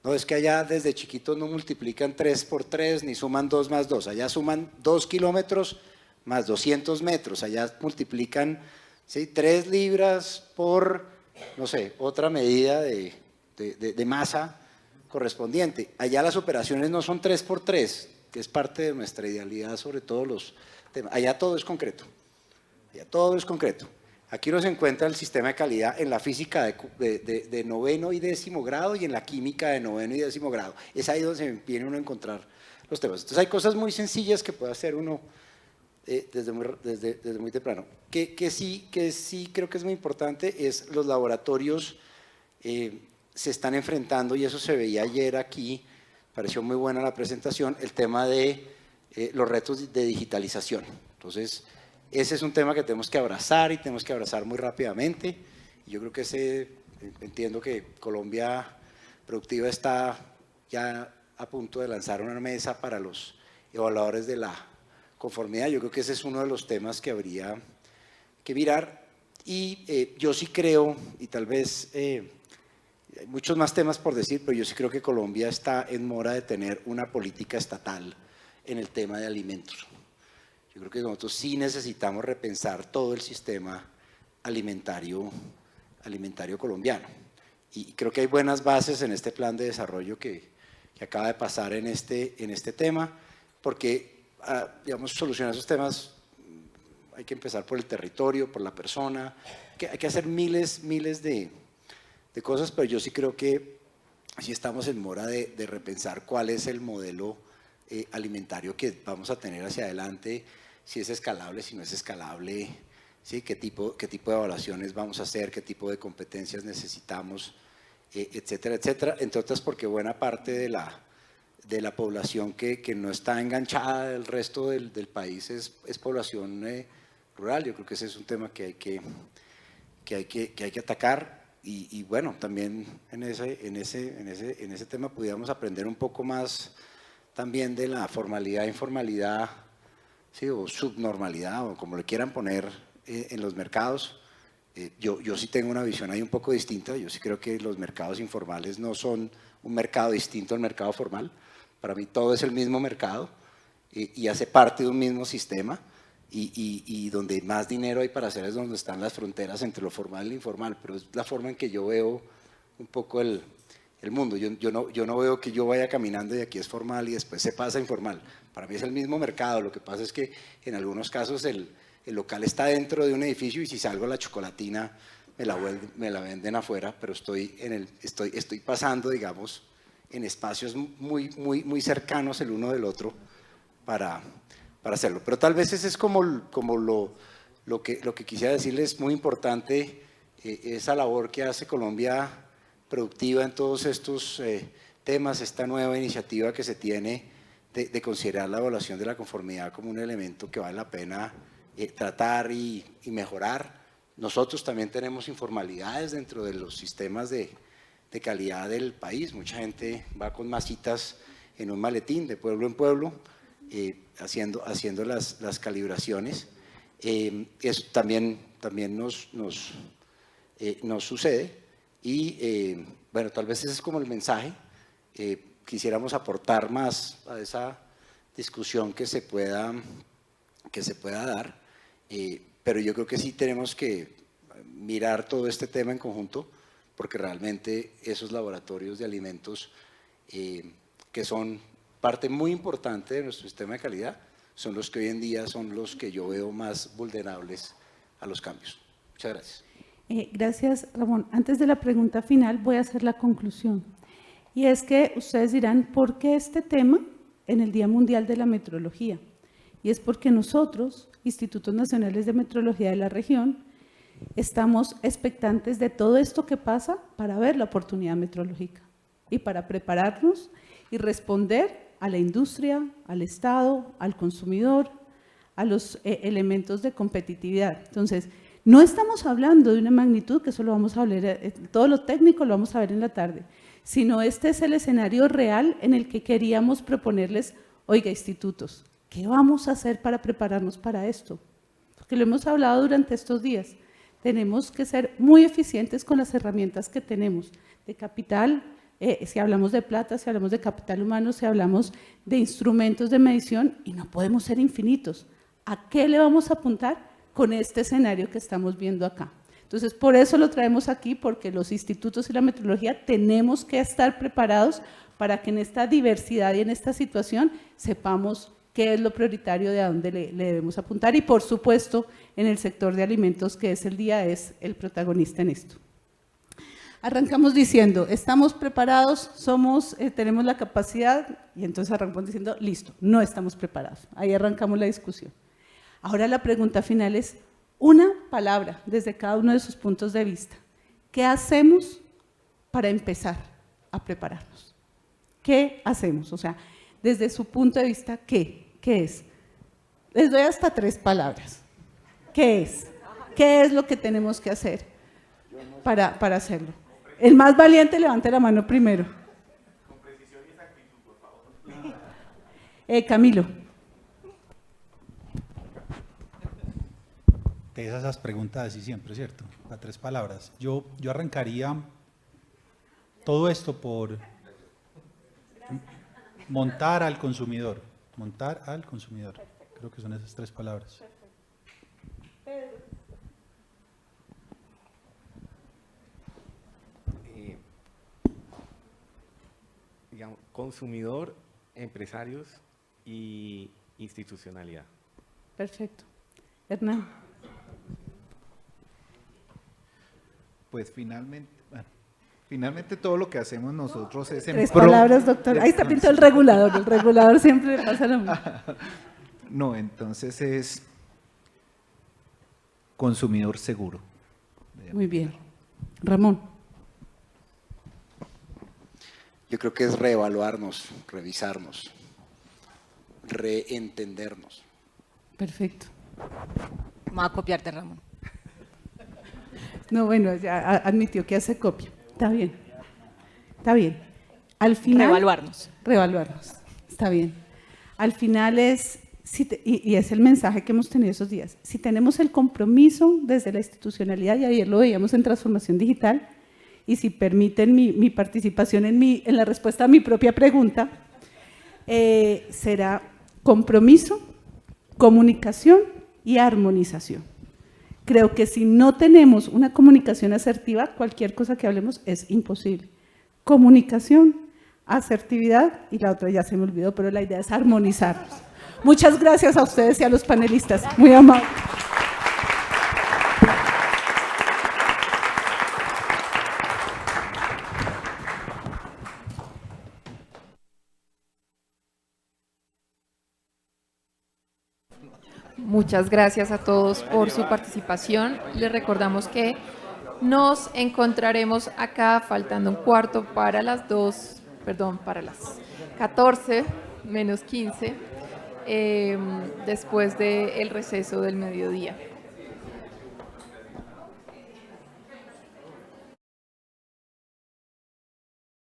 No, es que allá desde chiquitos no multiplican 3 por 3, ni suman 2 más 2. Allá suman 2 kilómetros más 200 metros. Allá multiplican, ¿sí?, 3 libras por, no sé, otra medida de masa correspondiente. Allá las operaciones no son 3 por 3, que es parte de nuestra idealidad sobre todos los temas. Allá todo es concreto. Allá todo es concreto. Aquí uno se encuentra el sistema de calidad en la física de noveno y décimo grado y en la química de noveno y décimo grado. Es ahí donde se viene uno a encontrar los temas. Entonces hay cosas muy sencillas que puede hacer uno desde muy temprano. Que sí creo que es muy importante es los laboratorios se están enfrentando, y eso se veía ayer aquí, pareció muy buena la presentación, el tema de los retos de digitalización. Entonces, ese es un tema que tenemos que abrazar y tenemos que abrazar muy rápidamente. Yo creo que entiendo que Colombia Productiva está ya a punto de lanzar una mesa para los evaluadores de la conformidad. Yo creo que ese es uno de los temas que habría que mirar. Y yo sí creo, y tal vez hay muchos más temas por decir, pero yo sí creo que Colombia está en mora de tener una política estatal en el tema de alimentos. Yo creo que nosotros sí necesitamos repensar todo el sistema alimentario colombiano. Y creo que hay buenas bases en este plan de desarrollo que acaba de pasar en este tema, porque, digamos, solucionar esos temas hay que empezar por el territorio, por la persona, hay que hacer miles de cosas, pero yo sí creo que sí estamos en mora de repensar cuál es el modelo alimentario que vamos a tener hacia adelante, si es escalable, si no es escalable, ¿sí? qué tipo de evaluaciones vamos a hacer, qué tipo de competencias necesitamos, etcétera, etcétera, entre otras porque buena parte de la población que no está enganchada del resto del país es población rural. Yo creo que ese es un tema que hay que atacar. Y bueno, también en ese tema pudiéramos aprender un poco más también de la formalidad, informalidad, ¿sí?, o subnormalidad, o como le quieran poner en los mercados. Yo sí tengo una visión ahí un poco distinta. Yo sí creo que los mercados informales no son un mercado distinto al mercado formal. Para mí todo es el mismo mercado y hace parte de un mismo sistema. Y donde más dinero hay para hacer es donde están las fronteras entre lo formal y lo informal, pero es la forma en que yo veo un poco el mundo. Yo no veo que yo vaya caminando y aquí es formal y después se pasa a informal. Para mí es el mismo mercado. Lo que pasa es que en algunos casos el local está dentro de un edificio y si salgo a la Chocolatina me la venden afuera, pero estoy pasando, digamos, en espacios muy cercanos el uno del otro para hacerlo. Pero tal vez ese es como lo que quisiera decirles, muy importante, esa labor que hace Colombia productiva en todos estos temas, esta nueva iniciativa que se tiene de considerar la evaluación de la conformidad como un elemento que vale la pena tratar y mejorar. Nosotros también tenemos informalidades dentro de los sistemas de calidad del país. Mucha gente va con masitas en un maletín de pueblo en pueblo, haciendo las calibraciones. Eso también nos sucede y bueno, tal vez ese es como el mensaje. Quisiéramos aportar más a esa discusión que se pueda dar, pero yo creo que sí tenemos que mirar todo este tema en conjunto, porque realmente esos laboratorios de alimentos que son parte muy importante de nuestro sistema de calidad son los que hoy en día son los que yo veo más vulnerables a los cambios. Muchas gracias. Gracias, Ramón. Antes de la pregunta final voy a hacer la conclusión. Y es que ustedes dirán, ¿por qué este tema en el Día Mundial de la Metrología? Y es porque nosotros, Institutos Nacionales de Metrología de la región, estamos expectantes de todo esto que pasa para ver la oportunidad metrológica y para prepararnos y responder a la industria, al Estado, al consumidor, a los elementos de competitividad. Entonces, no estamos hablando de una magnitud, que eso lo vamos a hablar, todo lo técnico lo vamos a ver en la tarde, sino este es el escenario real en el que queríamos proponerles, oiga, institutos, ¿qué vamos a hacer para prepararnos para esto? Porque lo hemos hablado durante estos días. Tenemos que ser muy eficientes con las herramientas que tenemos de capital, si hablamos de plata, si hablamos de capital humano, si hablamos de instrumentos de medición, y no podemos ser infinitos. ¿A qué le vamos a apuntar con este escenario que estamos viendo acá? Entonces, por eso lo traemos aquí, porque los institutos y la metrología tenemos que estar preparados para que en esta diversidad y en esta situación sepamos qué es lo prioritario, de a dónde le debemos apuntar, y por supuesto en el sector de alimentos, que es el protagonista en esto. Arrancamos diciendo, estamos preparados, tenemos la capacidad, y entonces arrancamos diciendo, listo, no estamos preparados. Ahí arrancamos la discusión. Ahora la pregunta final es, una palabra desde cada uno de sus puntos de vista. ¿Qué hacemos para empezar a prepararnos? ¿Qué hacemos? O sea, desde su punto de vista, ¿qué es? Les doy hasta 3 palabras. ¿Qué es? ¿Qué es lo que tenemos que hacer para hacerlo? El más valiente levante la mano primero. Con precisión y exactitud, por favor. Camilo. De esas preguntas así siempre, ¿cierto? A 3 palabras. Yo arrancaría todo esto por montar al consumidor. Montar al consumidor. Creo que son esas 3 palabras. Digamos, consumidor, empresarios y institucionalidad. Perfecto. Hernán. Pues finalmente todo lo que hacemos nosotros es en 3 palabras, doctor. Ahí está pintado el regulador siempre le pasa lo mismo. No, entonces es consumidor seguro. Muy bien. Ramón. Yo creo que es reevaluarnos, revisarnos, reentendernos. Perfecto. Me voy a copiarte, Ramón. No, bueno, ya admitió que hace copia. Está bien. Está bien. Al final… Reevaluarnos. Está bien. Al final es, y es el mensaje que hemos tenido esos días, si tenemos el compromiso desde la institucionalidad, y ayer lo veíamos en Transformación Digital, y si permiten mi participación en la respuesta a mi propia pregunta, será compromiso, comunicación y armonización. Creo que si no tenemos una comunicación asertiva, cualquier cosa que hablemos es imposible. Comunicación, asertividad, y la otra ya se me olvidó, pero la idea es armonizarnos. Muchas gracias a ustedes y a los panelistas. Muy amables. Muchas gracias a todos por su participación. Les recordamos que nos encontraremos acá faltando un cuarto para las 14 menos 15, después del receso del mediodía.